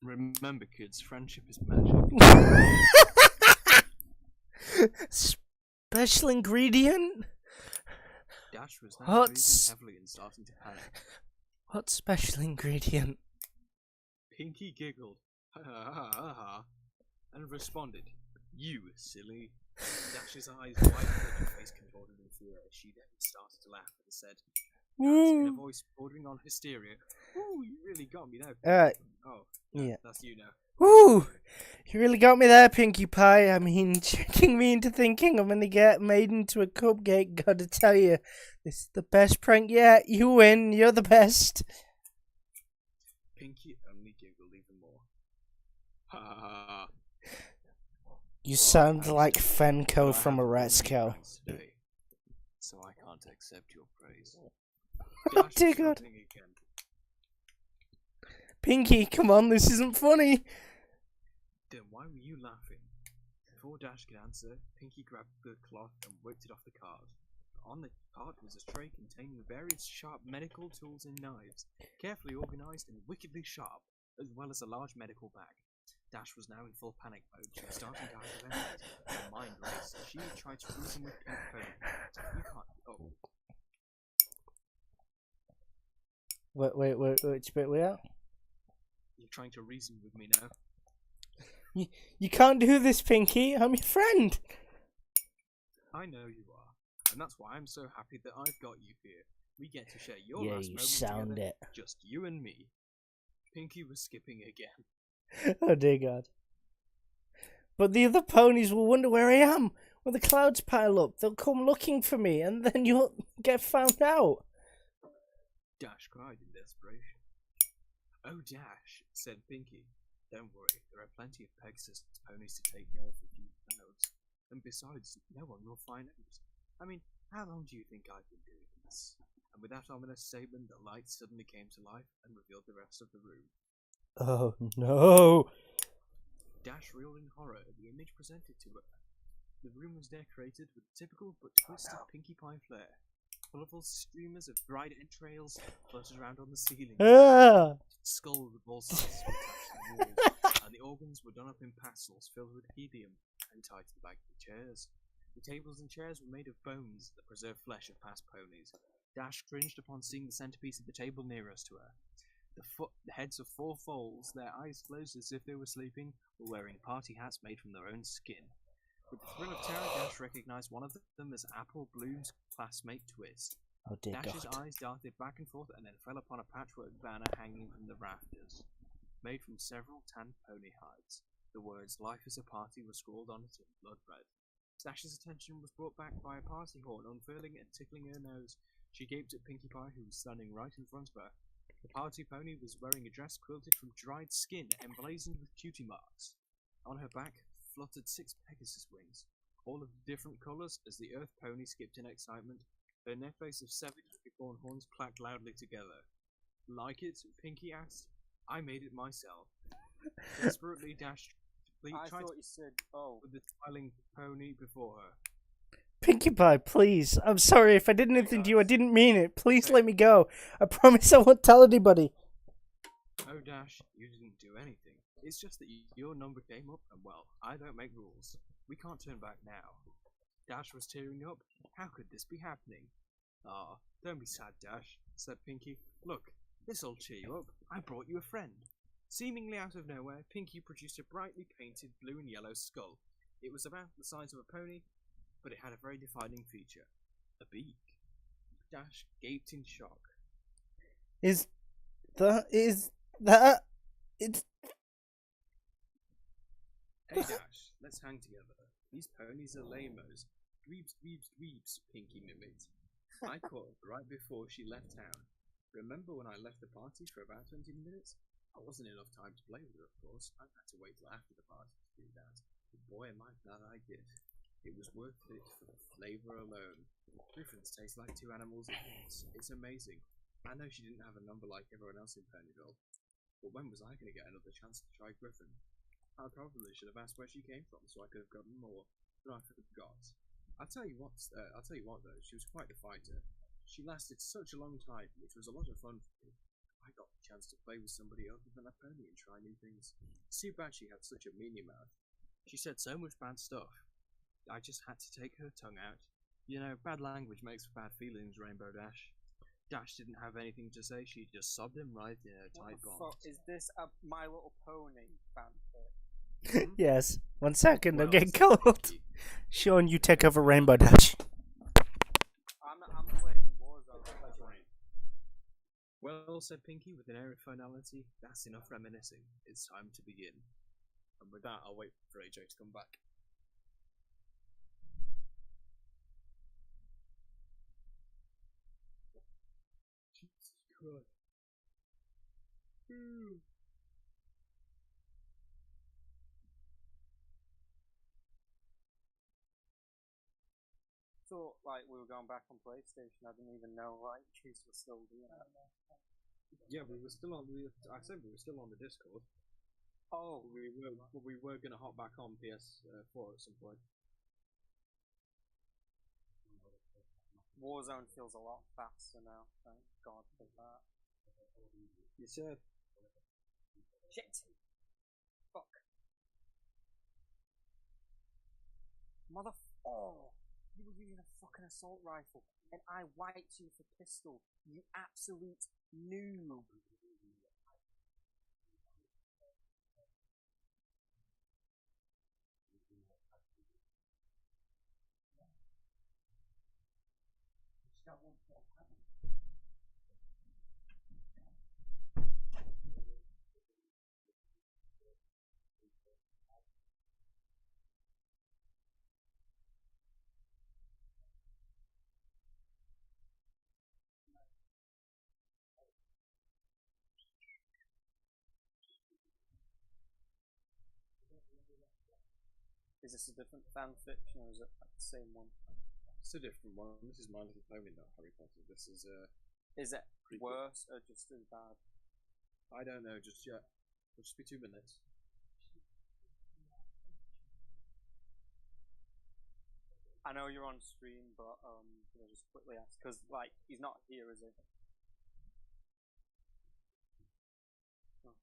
Speaker 2: Remember, kids, friendship is magic.
Speaker 1: Special ingredient?
Speaker 2: Dash was now
Speaker 1: What's-
Speaker 2: breathing heavily and starting to panic.
Speaker 1: What special ingredient?
Speaker 2: Pinky giggled, ha ha ha ha ha, and responded, "You silly." Dash's eyes widened and her face contorted in fear as she then started to laugh and said, in a
Speaker 1: Woo!
Speaker 2: voice bordering on hysteria, "Ooh, you really got me there." Oh,
Speaker 1: Yeah.
Speaker 2: that's you now.
Speaker 1: Woo! You really got me there, Pinkie Pie. I mean, tricking me into thinking I'm gonna get made into a cupcake. Gotta tell you, this is the best prank yet. You win. You're the best.
Speaker 2: Pinky only giggled even more. Ha ha ha.
Speaker 1: You sound like Fenco
Speaker 2: Well, I
Speaker 1: from
Speaker 2: haven't done any
Speaker 1: Arezzo.
Speaker 2: pranks today, so I can't accept your praise.
Speaker 1: Oh
Speaker 2: Dash
Speaker 1: dear
Speaker 2: was
Speaker 1: God.
Speaker 2: shouting again.
Speaker 1: Pinky, come on, this isn't funny.
Speaker 2: Then why were you laughing? Before Dash could answer, Pinky grabbed the cloth and whipped it off the cart. On the cart was a tray containing various sharp medical tools and knives, carefully organized and wickedly sharp, as well as a large medical bag. Dash was now in full panic mode. She was starting to hyperventilate. Her mind raced. She tried to reason with Pink Pony. You can't. Oh,
Speaker 1: Wait, which bit we at?
Speaker 2: you're trying to reason with me now.
Speaker 1: You can't do this, Pinky. I'm your friend.
Speaker 2: I know you are, and that's why I'm so happy that I've got you here. We get to share your
Speaker 1: Yeah,
Speaker 2: last
Speaker 1: you
Speaker 2: moment
Speaker 1: sound
Speaker 2: together,
Speaker 1: it.
Speaker 2: just you and me. Pinky was skipping again.
Speaker 1: Oh dear God. But the other ponies will wonder where I am. When the clouds pile up, they'll come looking for me, and then you'll get found out.
Speaker 2: Dash cried in desperation. Oh, Dash, said Pinky. Don't worry, there are plenty of Pegasus ponies to take care of a few clouds. And besides, no one will find out. I mean, how long do you think I've been doing this? And with that ominous statement, the light suddenly came to life and revealed the rest of the room.
Speaker 1: Oh no.
Speaker 2: Dash reeled in horror at the image presented to her. The room was decorated with typical but twisted Pinkie Pie flair. Colourful streamers of dried entrails floated around on the ceiling.
Speaker 1: Ah.
Speaker 2: Skull with all sizes were attached to the walls, and the organs were done up in pastels filled with helium and tied to the back of the chairs. The tables and chairs were made of bones that preserved flesh of past ponies. Dash cringed upon seeing the centerpiece of the table nearest to her. The heads of 4 foals, their eyes closed as if they were sleeping, were wearing party hats made from their own skin. With a thrill of terror, Dash recognized one of them as Apple Bloom's classmate Twist.
Speaker 1: Oh dear
Speaker 2: Dash's
Speaker 1: God.
Speaker 2: eyes darted back and forth and then fell upon a patchwork banner hanging from the rafters. Made from several tanned pony hides, the words "Life is a Party" were scrawled on it in blood red. Dash's attention was brought back by a party horn unfurling and tickling her nose. She gaped at Pinkie Pie, who was standing right in front of her. The party pony was wearing a dress quilted from dried skin emblazoned with cutie marks. On her back fluttered 6 Pegasus wings, all of different colours as the Earth pony skipped in excitement. Her necklace of 7 unicorn horns clacked loudly together. Like it? Pinkie asked. I made it myself. Desperately Dash
Speaker 4: I
Speaker 2: tried
Speaker 4: thought you said, oh.
Speaker 2: with the smiling pony before her.
Speaker 1: Pinkie Pie, please. I'm sorry if I did anything to you. I didn't mean it. Please let me go. I promise I won't tell anybody.
Speaker 2: Oh, Dash, you didn't do anything. It's just that your number came up, and well, I don't make rules. We can't turn back now. Dash was tearing up. How could this be happening? Ah, don't be sad, Dash, said Pinkie. Look, this'll cheer you up. I brought you a friend. Seemingly out of nowhere, Pinkie produced a brightly painted blue and yellow skull. It was about the size of a pony, but it had a very defining feature. A beak. Dash gaped in shock.
Speaker 1: Is that it's
Speaker 2: Hey Dash, let's hang together. These ponies are lamos. Dweebs, dweebs, dweebs, Pinkie mimicked. I caught her right before she left town. Remember when I left the party for about 20 minutes? I wasn't enough time to play with her, of course. I had to wait till after the party to do that. But boy, am I glad I did. It was worth it for the flavour alone. Griffins taste like 2 animals at once. It's amazing. I know she didn't have a number like everyone else in Ponyville, but when was I going to get another chance to try Griffin? I probably should have asked where she came from so I could have gotten more, but I forgot. I'll tell you what though, she was quite the fighter. She lasted such a long time, which was a lot of fun for me. I got the chance to play with somebody other than a pony and try new things. It's too bad she had such a meanie mouth. She said so much bad stuff. I just had to take her tongue out. You know, bad language makes for bad feelings, Rainbow Dash. Dash didn't have anything to say, she just sobbed him right in her tight
Speaker 4: What the
Speaker 2: bonds.
Speaker 4: fuck? Is this a My Little Pony fanfic?
Speaker 1: Yes. 1 second,
Speaker 2: Well
Speaker 1: I'm getting
Speaker 2: said,
Speaker 1: cold.
Speaker 2: Pinky.
Speaker 1: Sean, you take over Rainbow Dash.
Speaker 4: I'm playing Warzone.
Speaker 2: Well said, Pinky, with an air of finality. That's enough reminiscing. It's time to begin. And with that, I'll wait for AJ to come back. Jesus Christ.
Speaker 4: Thought like we were going back on PlayStation. I didn't even know like Chase was still doing it.
Speaker 2: Yeah, we were still on. I said we were still on the Discord.
Speaker 4: Oh,
Speaker 2: We were gonna hop back on PS4 at some point.
Speaker 4: Warzone feels a lot faster now. Thank God for that.
Speaker 2: You said.
Speaker 4: Shit. Fuck. Mother. Oh, you were using a fucking assault rifle, and I wiped you with a pistol. You absolute noob. Is this a different fanfiction or is it like the same one?
Speaker 2: It's a different one. This is My Little Pony, not Harry Potter. This is
Speaker 4: Is it
Speaker 2: Pretty
Speaker 4: worse or just as bad?
Speaker 2: I don't know just yet. It'll just be 2 minutes.
Speaker 4: I know you're on stream, but can I just quickly ask? Because like he's not here, is he? Oh.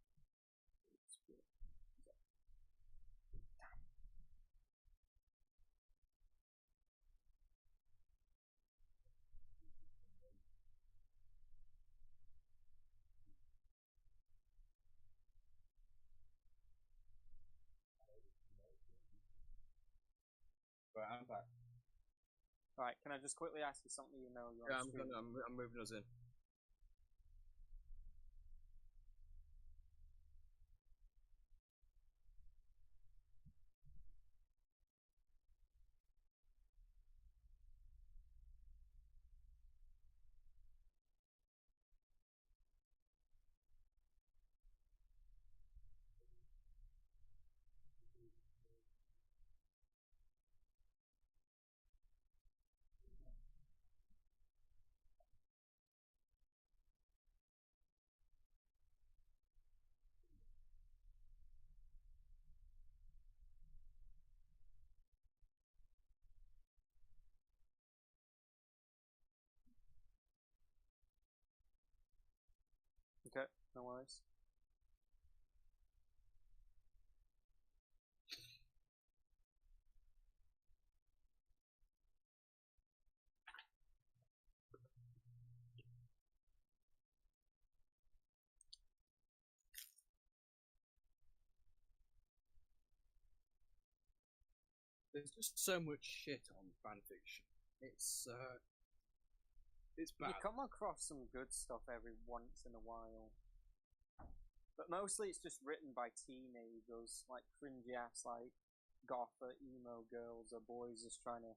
Speaker 2: Right, I'm back.
Speaker 4: Right, can I just quickly ask you something? You know, you're
Speaker 2: Yeah,
Speaker 4: on stream.
Speaker 2: I'm moving us in.
Speaker 4: Okay, no worries.
Speaker 2: There's just so much shit on fanfiction. It's bad.
Speaker 4: You come across some good stuff every once in a while. But mostly it's just written by teenagers, like cringy ass, like gotha emo girls or boys just trying to.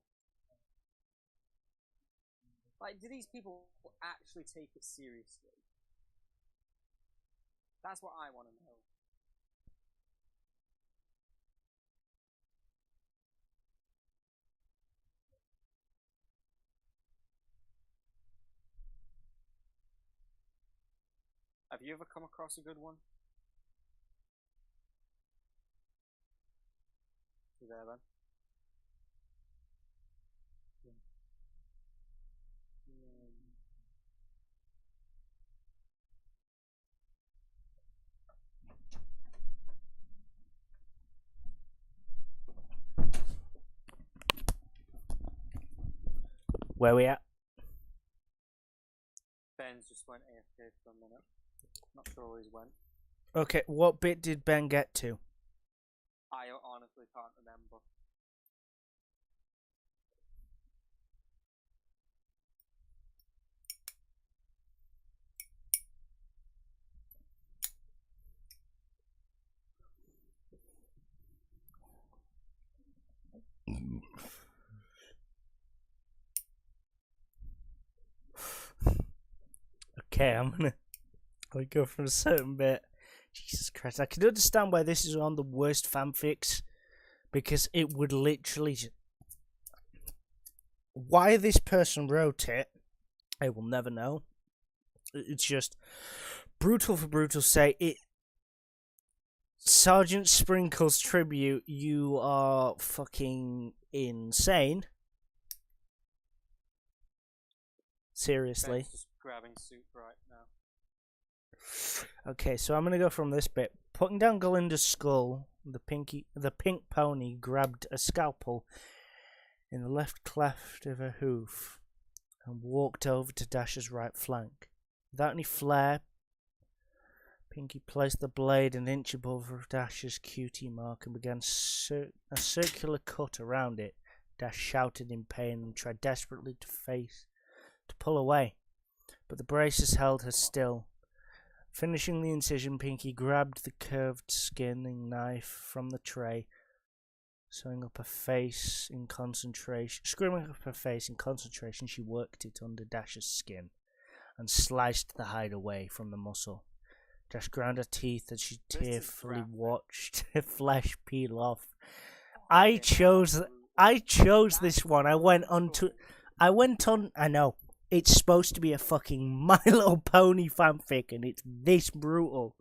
Speaker 4: Like, do these people actually take it seriously? That's what I want to know. Have you ever come across a good one? You there then?
Speaker 1: Where we at?
Speaker 4: Ben's just went AFK for a minute. Not sure where he's went.
Speaker 1: Okay, what bit did Ben get to?
Speaker 4: I honestly can't remember.
Speaker 1: Okay, I'm gonna go from a certain bit. Jesus Christ, I can understand why this is on the worst fanfics, because it would literally why this person wrote it, I will never know. It's just brutal for brutal's sake. It Sergeant Sprinkle's tribute, you are fucking insane. Seriously.
Speaker 4: Ben's just grabbing soup right now.
Speaker 1: Okay, so I'm gonna go from this bit. Putting down Galinda's skull, the pink pony grabbed a scalpel in the left cleft of her hoof and walked over to Dash's right flank. Without any flair, Pinky placed the blade an inch above Dash's cutie mark and began a circular cut around it. Dash shouted in pain and tried desperately to pull away, but the braces held her still. Finishing the incision, Pinky grabbed the curved skinning knife from the tray, screwing up her face in concentration. She worked it under Dash's skin and sliced the hide away from the muscle. Dash ground her teeth as she tearfully watched her flesh peel off. I chose this one. I know. It's supposed to be a fucking My Little Pony fanfic, and it's this brutal.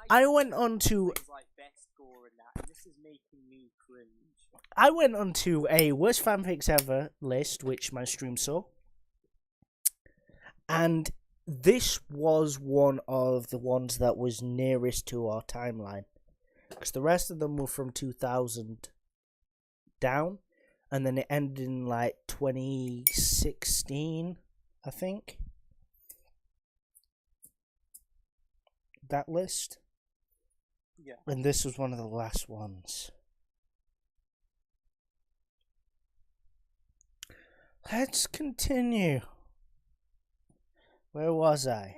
Speaker 1: I went on to
Speaker 4: best gore in that, and this is making me cringe.
Speaker 1: I went on to a worst fanfics ever list, which my stream saw, and this was one of the ones that was nearest to our timeline, because the rest of them were from 2000 down. And then it ended in like 2016, I think. That list.
Speaker 4: Yeah.
Speaker 1: And this was one of the last ones. Let's continue. Where was I?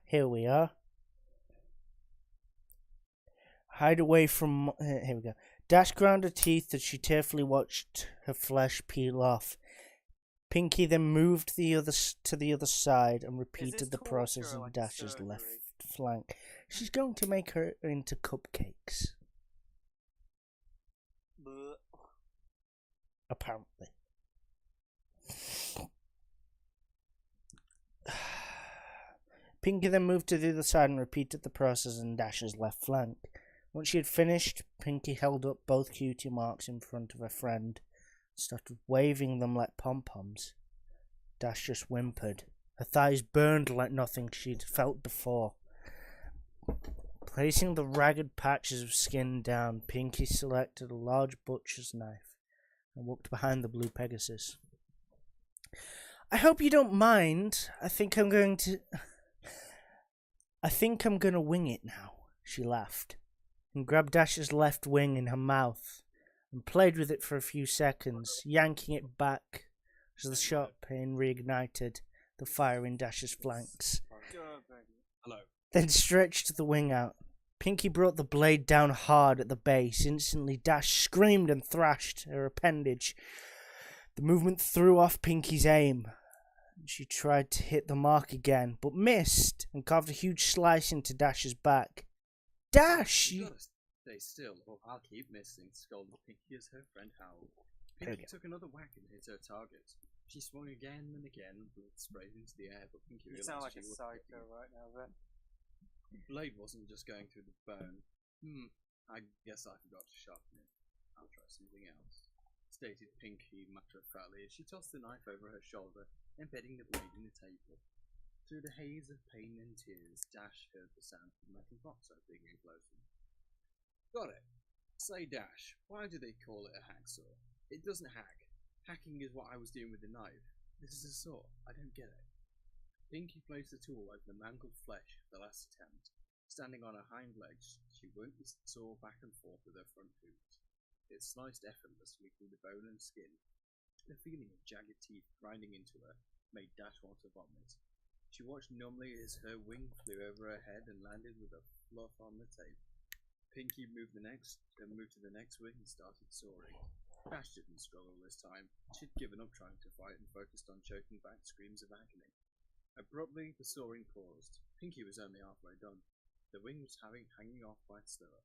Speaker 1: Here we are. Hide away from... Here we go. Dash ground her teeth as she tearfully watched her flesh peel off. Pinky then moved to the other side and repeated the process on Dash's left flank. She's going to make her into cupcakes. Apparently. Pinky then moved to the other side and repeated the process on Dash's left flank. Once she had finished, Pinky held up both cutie marks in front of her friend and started waving them like pom-poms. Dash just whimpered. Her thighs burned like nothing she'd felt before. Placing the ragged patches of skin down, Pinky selected a large butcher's knife and walked behind the blue Pegasus. I hope you don't mind. I think I'm going to wing it now, she laughed, and grabbed Dash's left wing in her mouth and played with it for a few seconds, yanking it back as the sharp pain reignited the fire in Dash's flanks.
Speaker 2: Hello.
Speaker 1: Then stretched the wing out. Pinky brought the blade down hard at the base. Instantly, Dash screamed and thrashed her appendage. The movement threw off Pinky's aim. She tried to hit the mark again, but missed and carved a huge slice into Dash's back. Dash!
Speaker 2: You gotta stay still, or I'll keep missing, scolded Pinky as her friend howled. Pinky took another whack and hit her target. She swung again and again, blood sprayed into the air, but Pinky
Speaker 4: You
Speaker 2: realized
Speaker 4: sound like
Speaker 2: she
Speaker 4: a
Speaker 2: was
Speaker 4: psycho right now, Ben.
Speaker 2: The blade wasn't just going through the bone. I guess I forgot to sharpen it. I'll try something else, stated Pinky matter-of-factly as she tossed the knife over her shoulder, embedding the blade in the table. Through the haze of pain and tears, Dash heard the sound of the metal box opening and closing. Got it. Say, Dash, why do they call it a hacksaw? It doesn't hack. Hacking is what I was doing with the knife. This is a saw. I don't get it. Pinky placed the tool over the mangled flesh of the last attempt. Standing on her hind legs, she worked the saw back and forth with her front hooves. It sliced effortlessly through the bone and skin. The feeling of jagged teeth grinding into her made Dash want to vomit. She watched numbly as her wing flew over her head and landed with a fluff on the tape. Pinky moved to the next wing and started soaring. Dash didn't struggle this time. She'd given up trying to fight and focused on choking back screams of agony. Abruptly, the soaring paused. Pinky was only halfway done. The wing was hanging off by its thrower.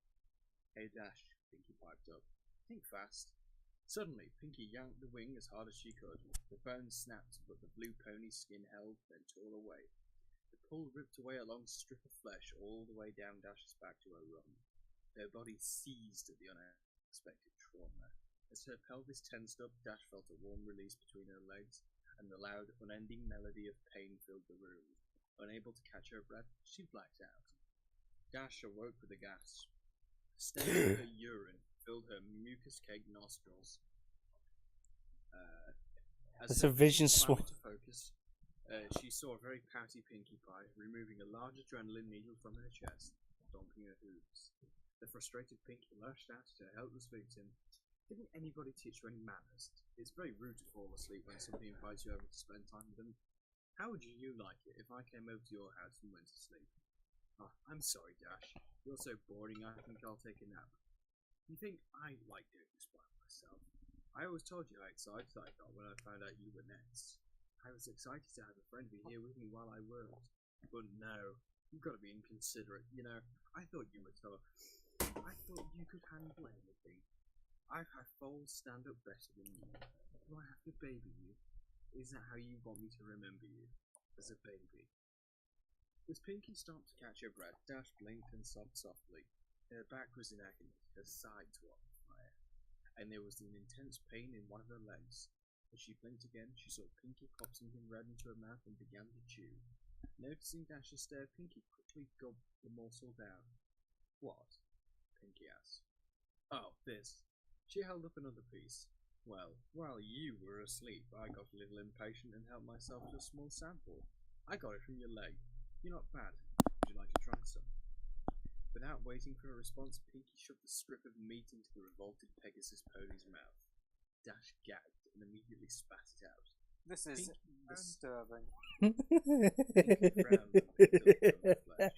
Speaker 2: Hey Dash, Pinky piped up. Think fast. Suddenly, Pinky yanked the wing as hard as she could. The bones snapped, but the blue pony's skin held, then tore away. The pull ripped away a long strip of flesh all the way down Dash's back to her rump. Her body seized at the unexpected trauma. As her pelvis tensed up, Dash felt a warm release between her legs, and the loud, unending melody of pain filled the room. Unable to catch her breath, she blacked out. Dash awoke with a gasp. The stench of her urine filled her mucus-caked nostrils.
Speaker 1: As her vision
Speaker 2: swam into focus, she saw a very pouty Pinkie Pie removing a large adrenaline needle from her chest, stomping her hooves. The frustrated Pinkie lashed out at her helpless victim. Didn't anybody teach you any manners? It's very rude to fall asleep when somebody invites you over to spend time with them. How would you like it if I came over to your house and went to sleep? Oh, I'm sorry, Dash. You're so boring, I think I'll take a nap. You think I like doing this by myself? I always told you how excited I got when I found out you were next. I was excited to have a friend be here with me while I worked. But no, you've got to be inconsiderate. You know, I thought you were tough. I thought you could handle anything. I've had foals stand up better than you. Do I have to baby you? Is that how you want me to remember you? As a baby? As Pinkie stopped to catch her breath, Dash blinked and sobbed softly. Her back was in agony, her sides were on fire, and there was an intense pain in one of her legs. As she blinked again, she saw Pinkie pop something red into her mouth and began to chew. Noticing Dash's stare, Pinkie quickly gulped the morsel down. What? Pinkie asked. Oh, this. She held up another piece. Well, while you were asleep, I got a little impatient and helped myself to a small sample. I got it from your leg. You're not bad. Would you like to try some? Without waiting for a response, Pinkie shoved the strip of meat into the revolted Pegasus pony's mouth. Dash gagged and immediately spat it out.
Speaker 4: This is disturbing.
Speaker 2: Pinkie frowned and licked up the flesh.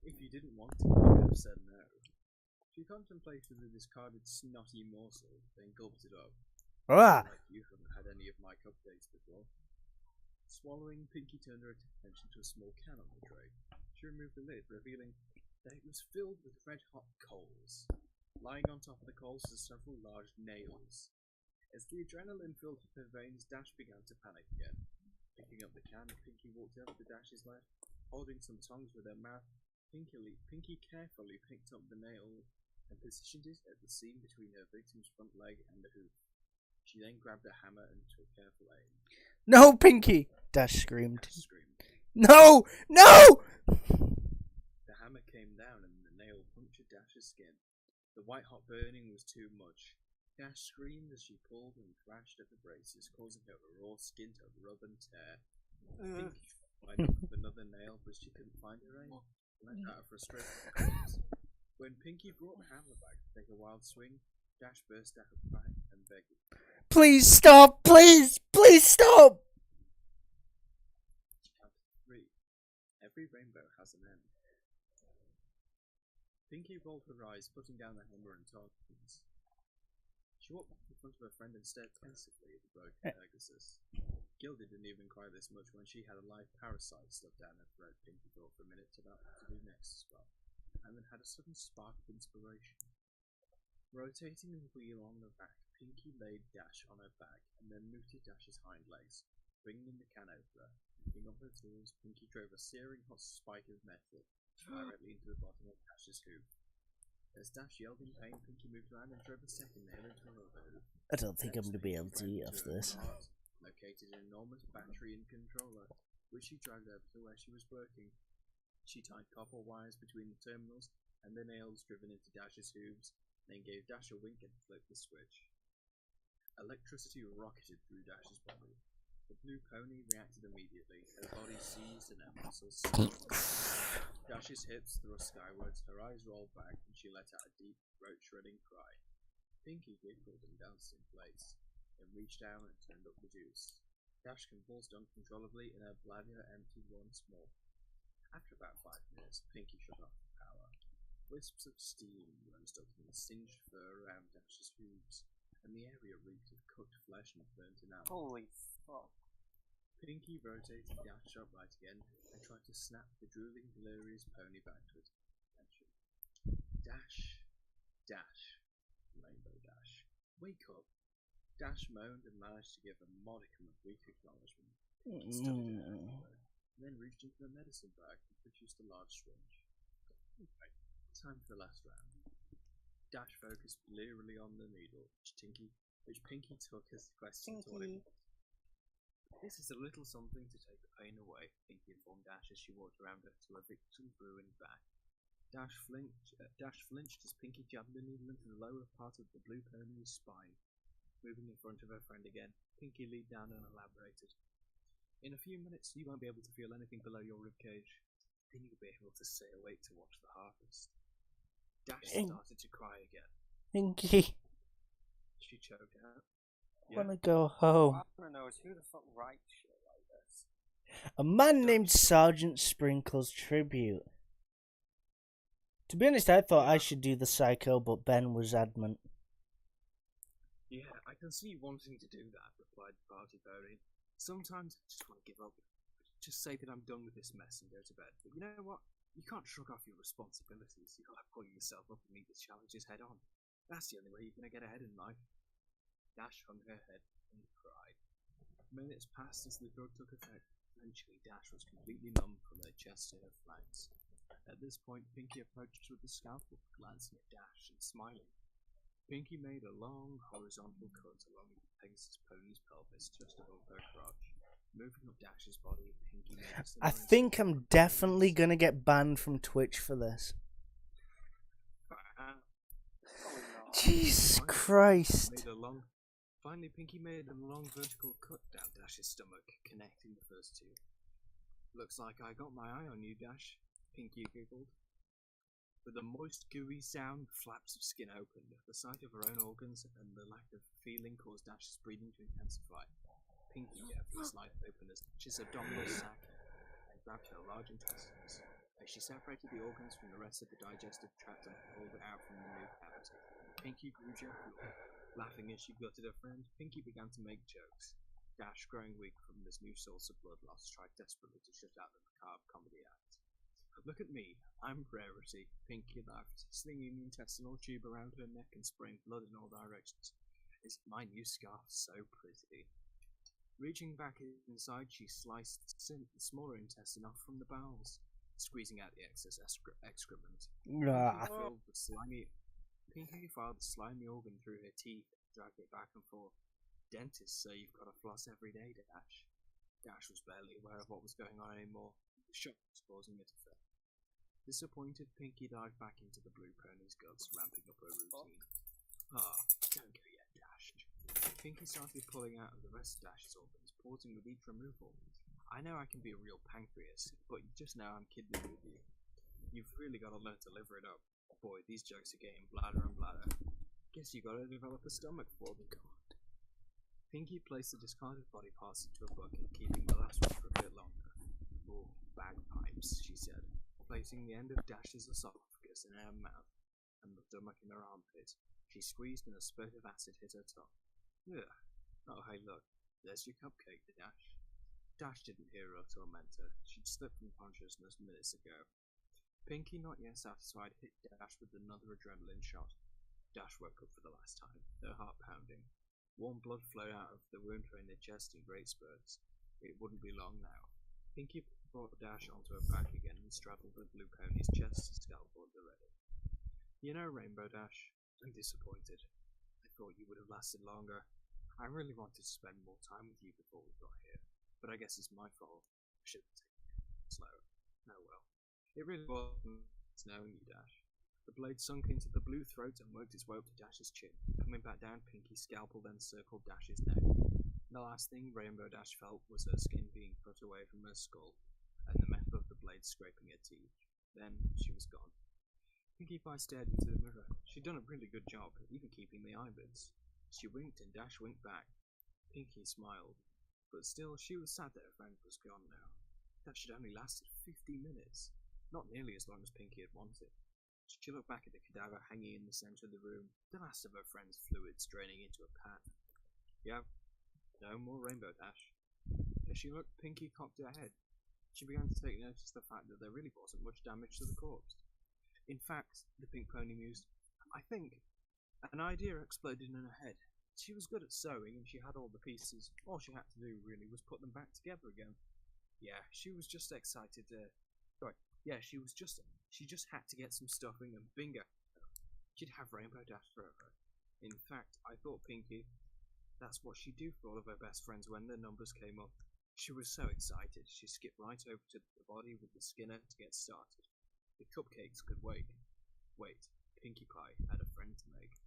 Speaker 2: If you didn't want to, you could have said no. She contemplated the discarded snotty morsel, then gulped it up.
Speaker 1: Ah.
Speaker 2: Like you haven't had any of my cupcakes before. Swallowing, Pinkie turned her attention to a small can on the tray. She removed the lid, revealing that it was filled with red-hot coals. Lying on top of the coals were several large nails. As the adrenaline filled up her veins, Dash began to panic again. Picking up the can, Pinkie walked over to Dash's left. Holding some tongs with her mouth, Pinkie carefully picked up the nail and positioned it at the seam between her victim's front leg and the hoof. She then grabbed a hammer and took careful aim.
Speaker 1: No, Pinkie! Dash screamed.
Speaker 2: Dash screamed.
Speaker 1: No! No!
Speaker 2: The hammer came down and the nail punctured Dash's skin. The white-hot burning was too much. Dash screamed as she pulled and thrashed at the braces, causing her raw skin to rub and tear. Pinkie tried with another nail, but she couldn't find her aim. Let out a frustrated. When Pinkie brought the hammer back to take a wild swing, Dash burst out crying and begging.
Speaker 1: Please stop! Please! Please stop!
Speaker 2: She counted 3. Every rainbow has an end. Pinkie rolled her eyes, putting down the hammer and tongs. She walked in front of her friend and stared pensively at the broken Pegasus. Gilda didn't even cry this much when she had a live parasite stuck down her throat. Pinkie thought for a minute about what to do next as well, and then had a sudden spark of inspiration. Rotating the wheel on the back, Pinkie laid Dash on her back and then moved to Dash's hind legs, bringing the can over her. Picking up her tools, Pinkie drove a searing hot spike of metal directly into the bottom of Dash's hoof. As Dash yelled in pain, Pinkie moved around and drove a second nail into her other hoof.
Speaker 1: I don't think I'm going to be able to eat off this.
Speaker 2: Located an enormous battery and controller, which she dragged over to where she was working. She tied copper wires between the terminals and the nails driven into Dash's hooves, then gave Dash a wink and flipped the switch. Electricity rocketed through Dash's body. The blue pony reacted immediately. Her body seized and her muscles snapped. Dash's hips thrust skywards, her eyes rolled back, and she let out a deep, throat-shredding cry. Pinky giggled and danced in place, then reached down and turned up the juice. Dash convulsed uncontrollably, and her bladder emptied once more. After about 5 minutes, Pinky shut off the power. Wisps of steam rose up from the singed fur around Dash's hooves, and the area reeked of cooked flesh and burnt enamel.
Speaker 4: Holy fuck.
Speaker 2: Pinky rotated Dash upright again and tried to snap the drooling, delirious pony back to its attention. Dash, Dash, Rainbow Dash, wake up! Dash moaned and managed to give a modicum of weak acknowledgement. Pinky studied her elbow, and then reached into the medicine bag and produced a large syringe. Okay, time for the last round. Dash focused blearily on the needle, which Pinky took as the question to what it was. This is a little something to take the pain away, Pinky informed Dash as she walked around her to her victim's ruined back. Dash flinched as Pinky jabbed the needle into the lower part of the blue pony's spine. Moving in front of her friend again, Pinky leaned down and elaborated. In a few minutes, you won't be able to feel anything below your ribcage. Then you'll be able to stay awake to watch the harvest. Dash started to cry again.
Speaker 1: Pinky,
Speaker 2: She choked out.
Speaker 1: I wanna go home.
Speaker 4: What I wanna know is who the fuck writes shit like this?
Speaker 1: A man named Sergeant Sprinkle's tribute. To be honest, I thought I should do the Psycho, but Ben was adamant.
Speaker 2: Yeah, I can see you wanting to do that, replied the party pony. Sometimes I just want to give up. Just say that I'm done with this mess and go to bed. But you know what? You can't shrug off your responsibilities. You gotta pull yourself up and meet the challenges head on. That's the only way you're gonna get ahead in life. Dash hung her head and cried. Minutes passed as the drug took effect. Eventually, Dash was completely numb from her chest to her flanks. At this point, Pinky approached with the scalpel, glancing at Dash and smiling. Pinky made a long, horizontal cut along the Pegasus pony's pelvis just above her crotch. Moving up Dash's body, Pinky made a
Speaker 1: I
Speaker 2: similar
Speaker 1: think
Speaker 2: incision
Speaker 1: I'm
Speaker 2: on the
Speaker 1: definitely
Speaker 2: pony's-
Speaker 1: gonna get banned from Twitch for this.
Speaker 4: Probably not.
Speaker 1: Jesus
Speaker 2: Finally,
Speaker 1: Christ.
Speaker 2: Finally, Pinky made a long vertical cut down Dash's stomach, connecting the first two. Looks like I got my eye on you, Dash, Pinky giggled. With a moist, gooey sound, the flaps of skin opened. The sight of her own organs and the lack of feeling caused Dash's breathing to intensify. Pinky carefully sliced open Dash's abdominal sac and grabbed her large intestines. As she separated the organs from the rest of the digestive tract and pulled it out from the new cavity, Pinky grew jovial. Laughing as she gutted her friend, Pinky began to make jokes. Dash, growing weak from this new source of blood loss, tried desperately to shut out the macabre comedy act. Look at me, I'm Rarity, Pinky laughed, slinging the intestinal tube around her neck and spraying blood in all directions. Isn't my new scarf so pretty? Reaching back inside, she sliced the smaller intestine off from the bowels, squeezing out the excess excrement. Pinky filed the slimy organ through her teeth and dragged it back and forth. Dentists say you've got to floss every day, Dash. Dash was barely aware of what was going on anymore. The shock was causing her to fail. Disappointed, Pinky dived back into the blue pony's guts, ramping up her routine. Don't go yet, Dash. Pinky started pulling out of the rest of Dash's organs, pausing with each removal. I know I can be a real pancreas, but just now I'm kidding with you. You've really got to learn to liver it up. Boy, these jokes are getting bladder and bladder. Guess you gotta develop a stomach for them. God. Pinky placed the discarded body parts into a bucket, keeping the last one for a bit longer. Oh, bagpipes, she said, placing the end of Dash's esophagus in her mouth and the stomach in her armpit. She squeezed and a spurt of acid hit her tongue. Ugh. Oh, hey, look. There's your cupcake, Dash. Dash didn't hear her tormentor. She'd slipped from consciousness minutes ago. Pinky, not yet satisfied, hit Dash with another adrenaline shot. Dash woke up for the last time, her heart pounding. Warm blood flowed out of the wound in her chest in great spurts. It wouldn't be long now. Pinky brought Dash onto her back again and straddled the blue pony's chest, scalpel at the ready. You know, Rainbow Dash, I'm disappointed. I thought you would have lasted longer. I really wanted to spend more time with you before we got here, but I guess it's my fault. I should have taken it slow. Oh well. It really wasn't knowing you, Dash. The blade sunk into the blue throat and worked its way up to Dash's chin. Coming back down, Pinky's scalpel then circled Dash's neck. The last thing Rainbow Dash felt was her skin being cut away from her skull, and the metal of the blade scraping her teeth. Then she was gone. Pinkie Pie stared into the mirror. She'd done a really good job, even keeping the eyelids. She winked and Dash winked back. Pinkie smiled, but still she was sad that her friend was gone now. That should only lasted 50 minutes, not nearly as long as Pinkie had wanted. She looked back at the cadaver hanging in the centre of the room, the last of her friend's fluids draining into a pan. Yeah, no more Rainbow Dash. As she looked, Pinkie cocked her head. She began to take notice of the fact that there really wasn't much damage to the corpse. In fact, the pink pony mused, I think an idea exploded in her head. She was good at sewing and she had all the pieces. All she had to do really was put them back together again. Yeah, she was just excited to... She just had to get some stuffing and bingo. She'd have Rainbow Dash forever. In fact, I thought Pinkie, that's what she'd do for all of her best friends when their numbers came up. She was so excited, she skipped right over to the body with the Skinner to get started. The cupcakes could wait. Wait, Pinkie Pie had a friend to make.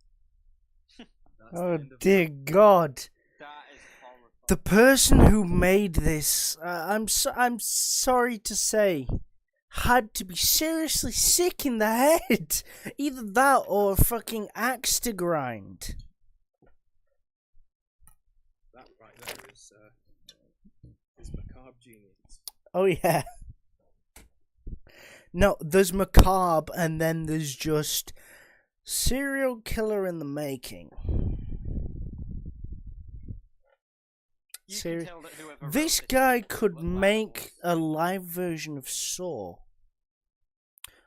Speaker 1: Oh dear God!
Speaker 4: That is horrible.
Speaker 1: The person who made this, I'm sorry to say, had to be seriously sick in the head. Either that or a fucking axe to grind.
Speaker 2: That right there is macabre genius.
Speaker 1: Oh yeah. No, there's macabre and then there's just serial killer in the making.
Speaker 4: You can tell that whoever wrote
Speaker 1: This
Speaker 4: this
Speaker 1: guy could
Speaker 4: was
Speaker 1: make a
Speaker 4: laughable.
Speaker 1: live version of Saw.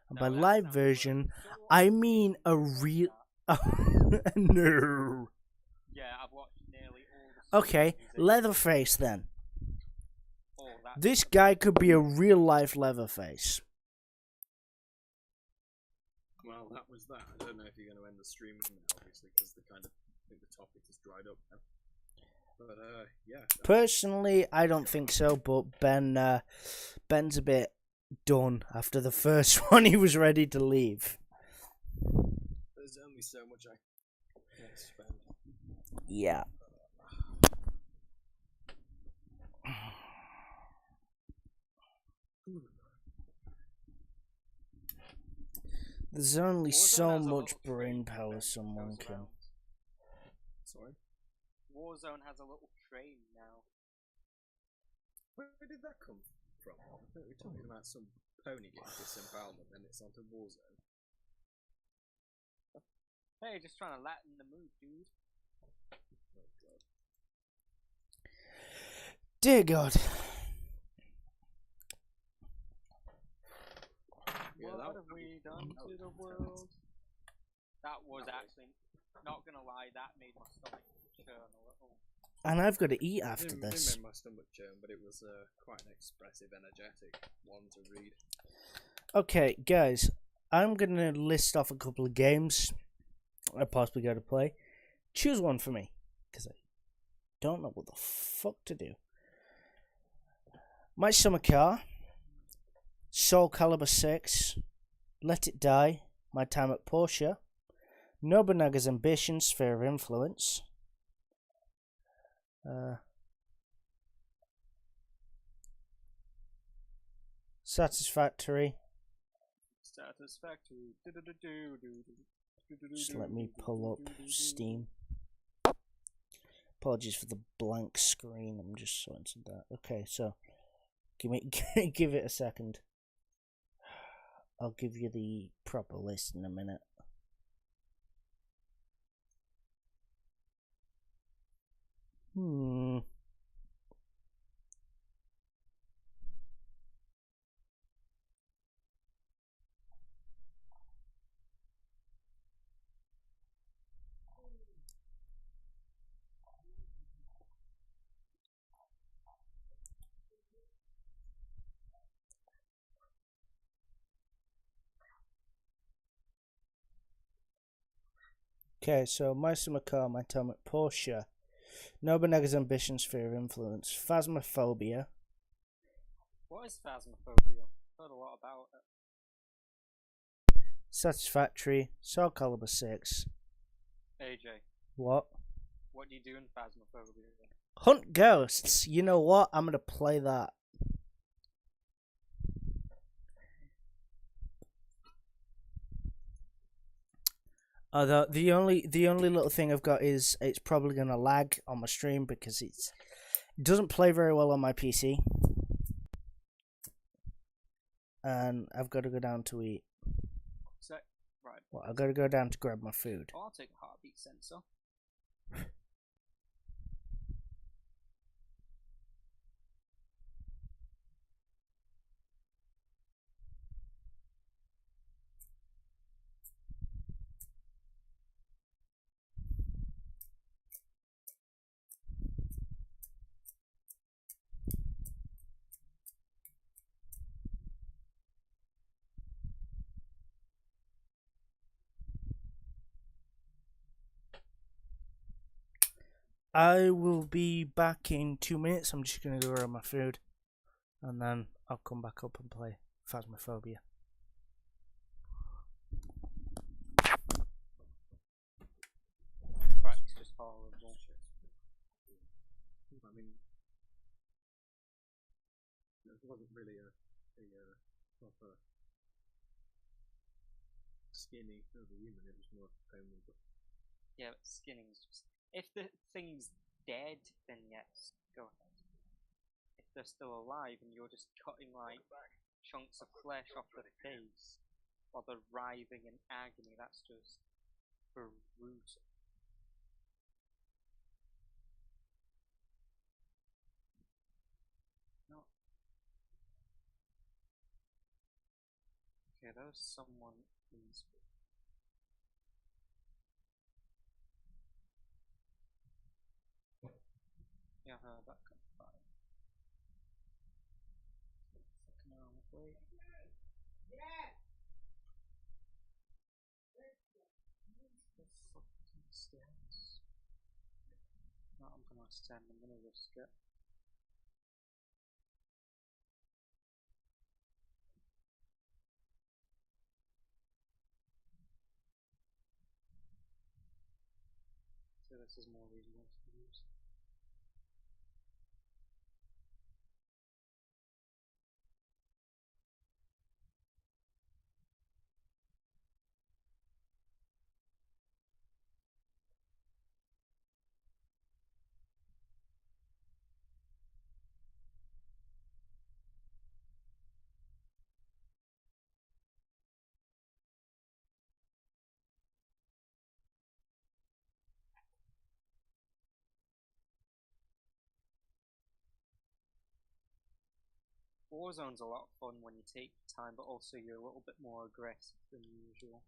Speaker 1: And by
Speaker 4: No, that
Speaker 1: live
Speaker 4: sounds
Speaker 1: version,
Speaker 4: worse.
Speaker 1: I mean a real... No.
Speaker 4: Yeah, I've watched nearly all the
Speaker 1: Okay,
Speaker 4: series.
Speaker 1: Leatherface then.
Speaker 4: Oh, that's
Speaker 1: This guy could be a real life Leatherface.
Speaker 2: Well, that was that. I don't know if you're going to end the stream now, obviously, because I think the topic has dried up now. But, yeah.
Speaker 1: Personally, I don't think so, but Ben's a bit done after the first one. He was ready to leave.
Speaker 2: There's only so much I can spend.
Speaker 1: Yeah. There's only
Speaker 4: Warzone
Speaker 1: so
Speaker 4: has a
Speaker 1: much
Speaker 4: little
Speaker 1: brain
Speaker 4: train
Speaker 1: power
Speaker 4: that
Speaker 1: someone
Speaker 4: goes
Speaker 1: can.
Speaker 4: around.
Speaker 2: Sorry?
Speaker 4: Warzone has a little train now.
Speaker 2: Where did that come from? I thought we were talking about some pony getting disemboweled and then it's onto Warzone.
Speaker 4: Hey, just trying to lighten the mood, dude.
Speaker 2: Oh, God.
Speaker 1: Dear God.
Speaker 2: Yeah,
Speaker 4: What have we done to the world? That was actually, not gonna lie, that made my stomach churn a little.
Speaker 1: And I've got to eat after
Speaker 2: It
Speaker 1: this.
Speaker 2: made my stomach churn, but it was quite an expressive, energetic one to read.
Speaker 1: Okay, guys, I'm going to list off a couple of games I possibly got to play. Choose one for me, because I don't know what the fuck to do. My Summer Car, Soul Calibur 6, Let It Die, My Time at Porsche, Nobunaga's Ambition, Sphere of Influence, Satisfactory.
Speaker 4: Satisfactory.
Speaker 1: Just let me pull up Steam. Apologies for the blank screen. I'm just sorting that. Okay, so give it a second. I'll give you the proper list in a minute. Okay, so My Summer Car, My Time at Porsche, Nobunaga's Ambition, Sphere of Influence, Phasmophobia.
Speaker 4: What is Phasmophobia? I've heard a lot about it.
Speaker 1: Satisfactory. Soul Calibur 6.
Speaker 4: AJ,
Speaker 1: What?
Speaker 4: what do you do in Phasmophobia?
Speaker 1: Hunt ghosts. You know what? I'm gonna play that. The only little thing I've got is it's probably gonna lag on my stream because it doesn't play very well on my PC, and I've got to go down to eat.
Speaker 4: So, right.
Speaker 1: Well, I've got to go down to grab my food.
Speaker 4: Oh, I'll take a heartbeat sensor.
Speaker 1: I will be back in 2 minutes. I'm just gonna go grab my food, and then I'll come back up and play Phasmophobia.
Speaker 4: Right, it's just horrible.
Speaker 2: I mean, it wasn't really a proper skinny of a human. It was more homely. But
Speaker 4: Yeah, but skinning's just. If the thing's dead, then yes, go ahead. If they're still alive and you're just cutting like chunks of flesh off the face while they're writhing in agony, that's just brutal. No. Okay, there was someone in this. Yeah, that got fine. Fucking hell, wait. The fucking stairs. No, I'm gonna stand, I'm gonna risk it. So this is more reasonable to use. Warzone's a lot of fun when you take your time, but also you're a little bit more aggressive than usual.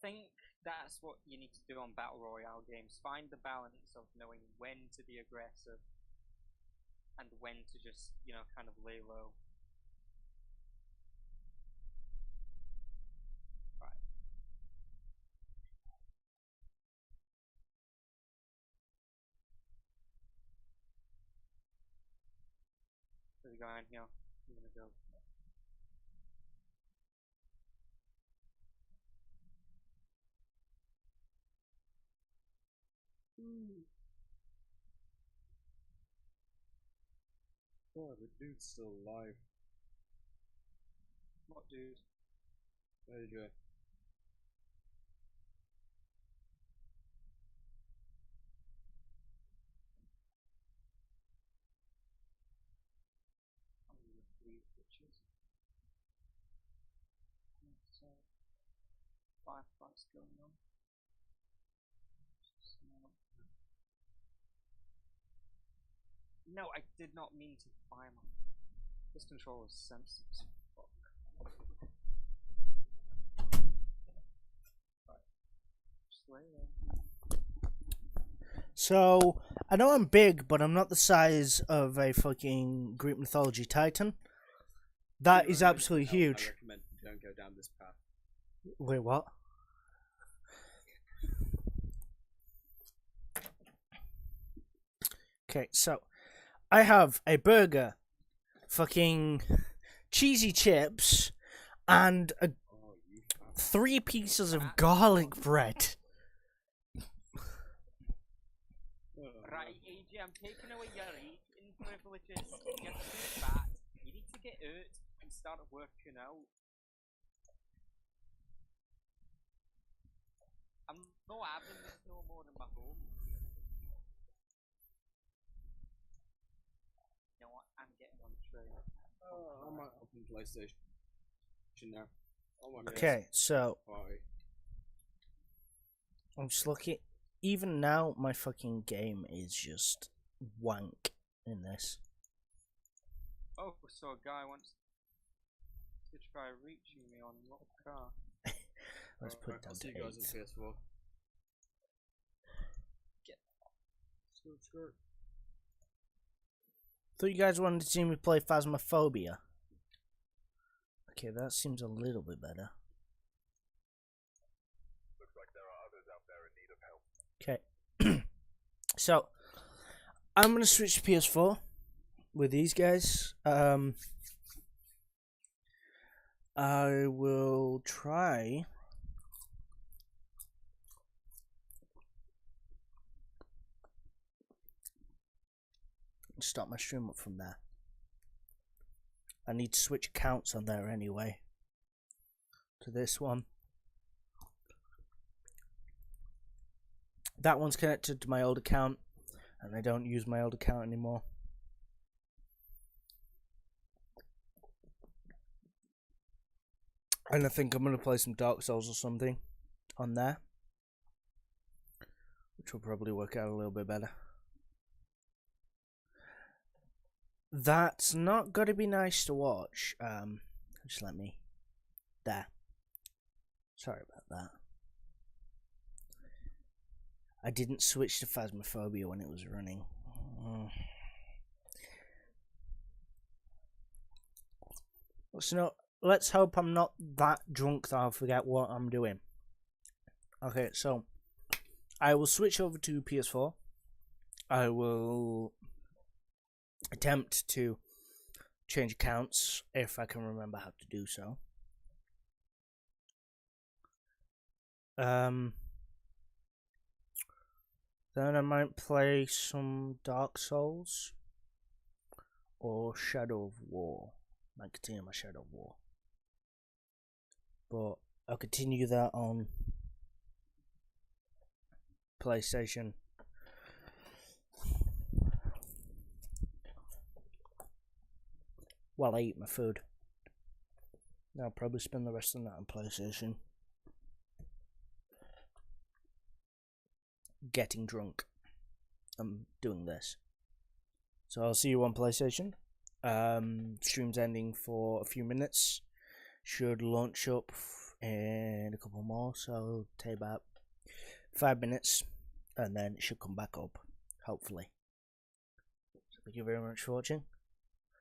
Speaker 4: I think that's what you need to do on Battle Royale games. Find the balance of knowing when to be aggressive and when to just, kind of lay low. Right. There's a guy in here. I'm gonna go.
Speaker 2: oh, the dude's still alive.
Speaker 4: What dude?
Speaker 2: AJ.
Speaker 4: I'm gonna leave pictures. So, firefights going on. No, I did not mean to fire my. This controller is sensitive as fuck. Right. Just lay there.
Speaker 1: So I know I'm big, but I'm not the size of a fucking Greek mythology titan. That is absolutely huge.
Speaker 2: I recommend you don't go down this path.
Speaker 1: Wait, what? Okay, so I have a burger, fucking cheesy chips, and 3 pieces of garlic bread.
Speaker 4: Right, AJ, I'm taking away your eating privileges. You're too fat. You need to get out and start working out. I'm not having this no more in my home. You know what? I'm getting on the train.
Speaker 2: I might open PlayStation now. Oh my
Speaker 1: Okay, so
Speaker 2: Party.
Speaker 1: I'm just looking. Even now, my fucking game is just wank in this.
Speaker 4: Oh, so a guy wants to try reaching me on what car?
Speaker 1: Let's put it
Speaker 2: I'll
Speaker 1: down
Speaker 2: see
Speaker 1: to
Speaker 2: you guys on
Speaker 1: 8.
Speaker 2: PS4. Skirt.
Speaker 1: Thought you guys wanted to see me play Phasmophobia. Okay, that seems a little bit better.
Speaker 6: Looks like there are others out there in need of help.
Speaker 1: Okay. So, I'm going to switch to PS4 with these guys. I will try... start my stream up from there. I need to switch accounts on there anyway. To this one. That one's connected to my old account, and I don't use my old account anymore. And I think I'm going to play some Dark Souls or something on there, which will probably work out a little bit better. That's not going to be nice to watch. Just let me... There. Sorry about that. I didn't switch to Phasmophobia when it was running. So, let's hope I'm not that drunk that I'll forget what I'm doing. Okay, so I will switch over to PS4. I will attempt to change accounts if I can remember how to do so. Then I might play some Dark Souls or Shadow of War. I might continue my Shadow of War, but I'll continue that on PlayStation. While I eat my food. I'll probably spend the rest of the night on PlayStation. Getting drunk. I'm doing this. So I'll see you on PlayStation. Stream's ending for a few minutes. Should launch up in a couple more, so it'll take about 5 minutes, and then it should come back up, hopefully. So thank you very much for watching.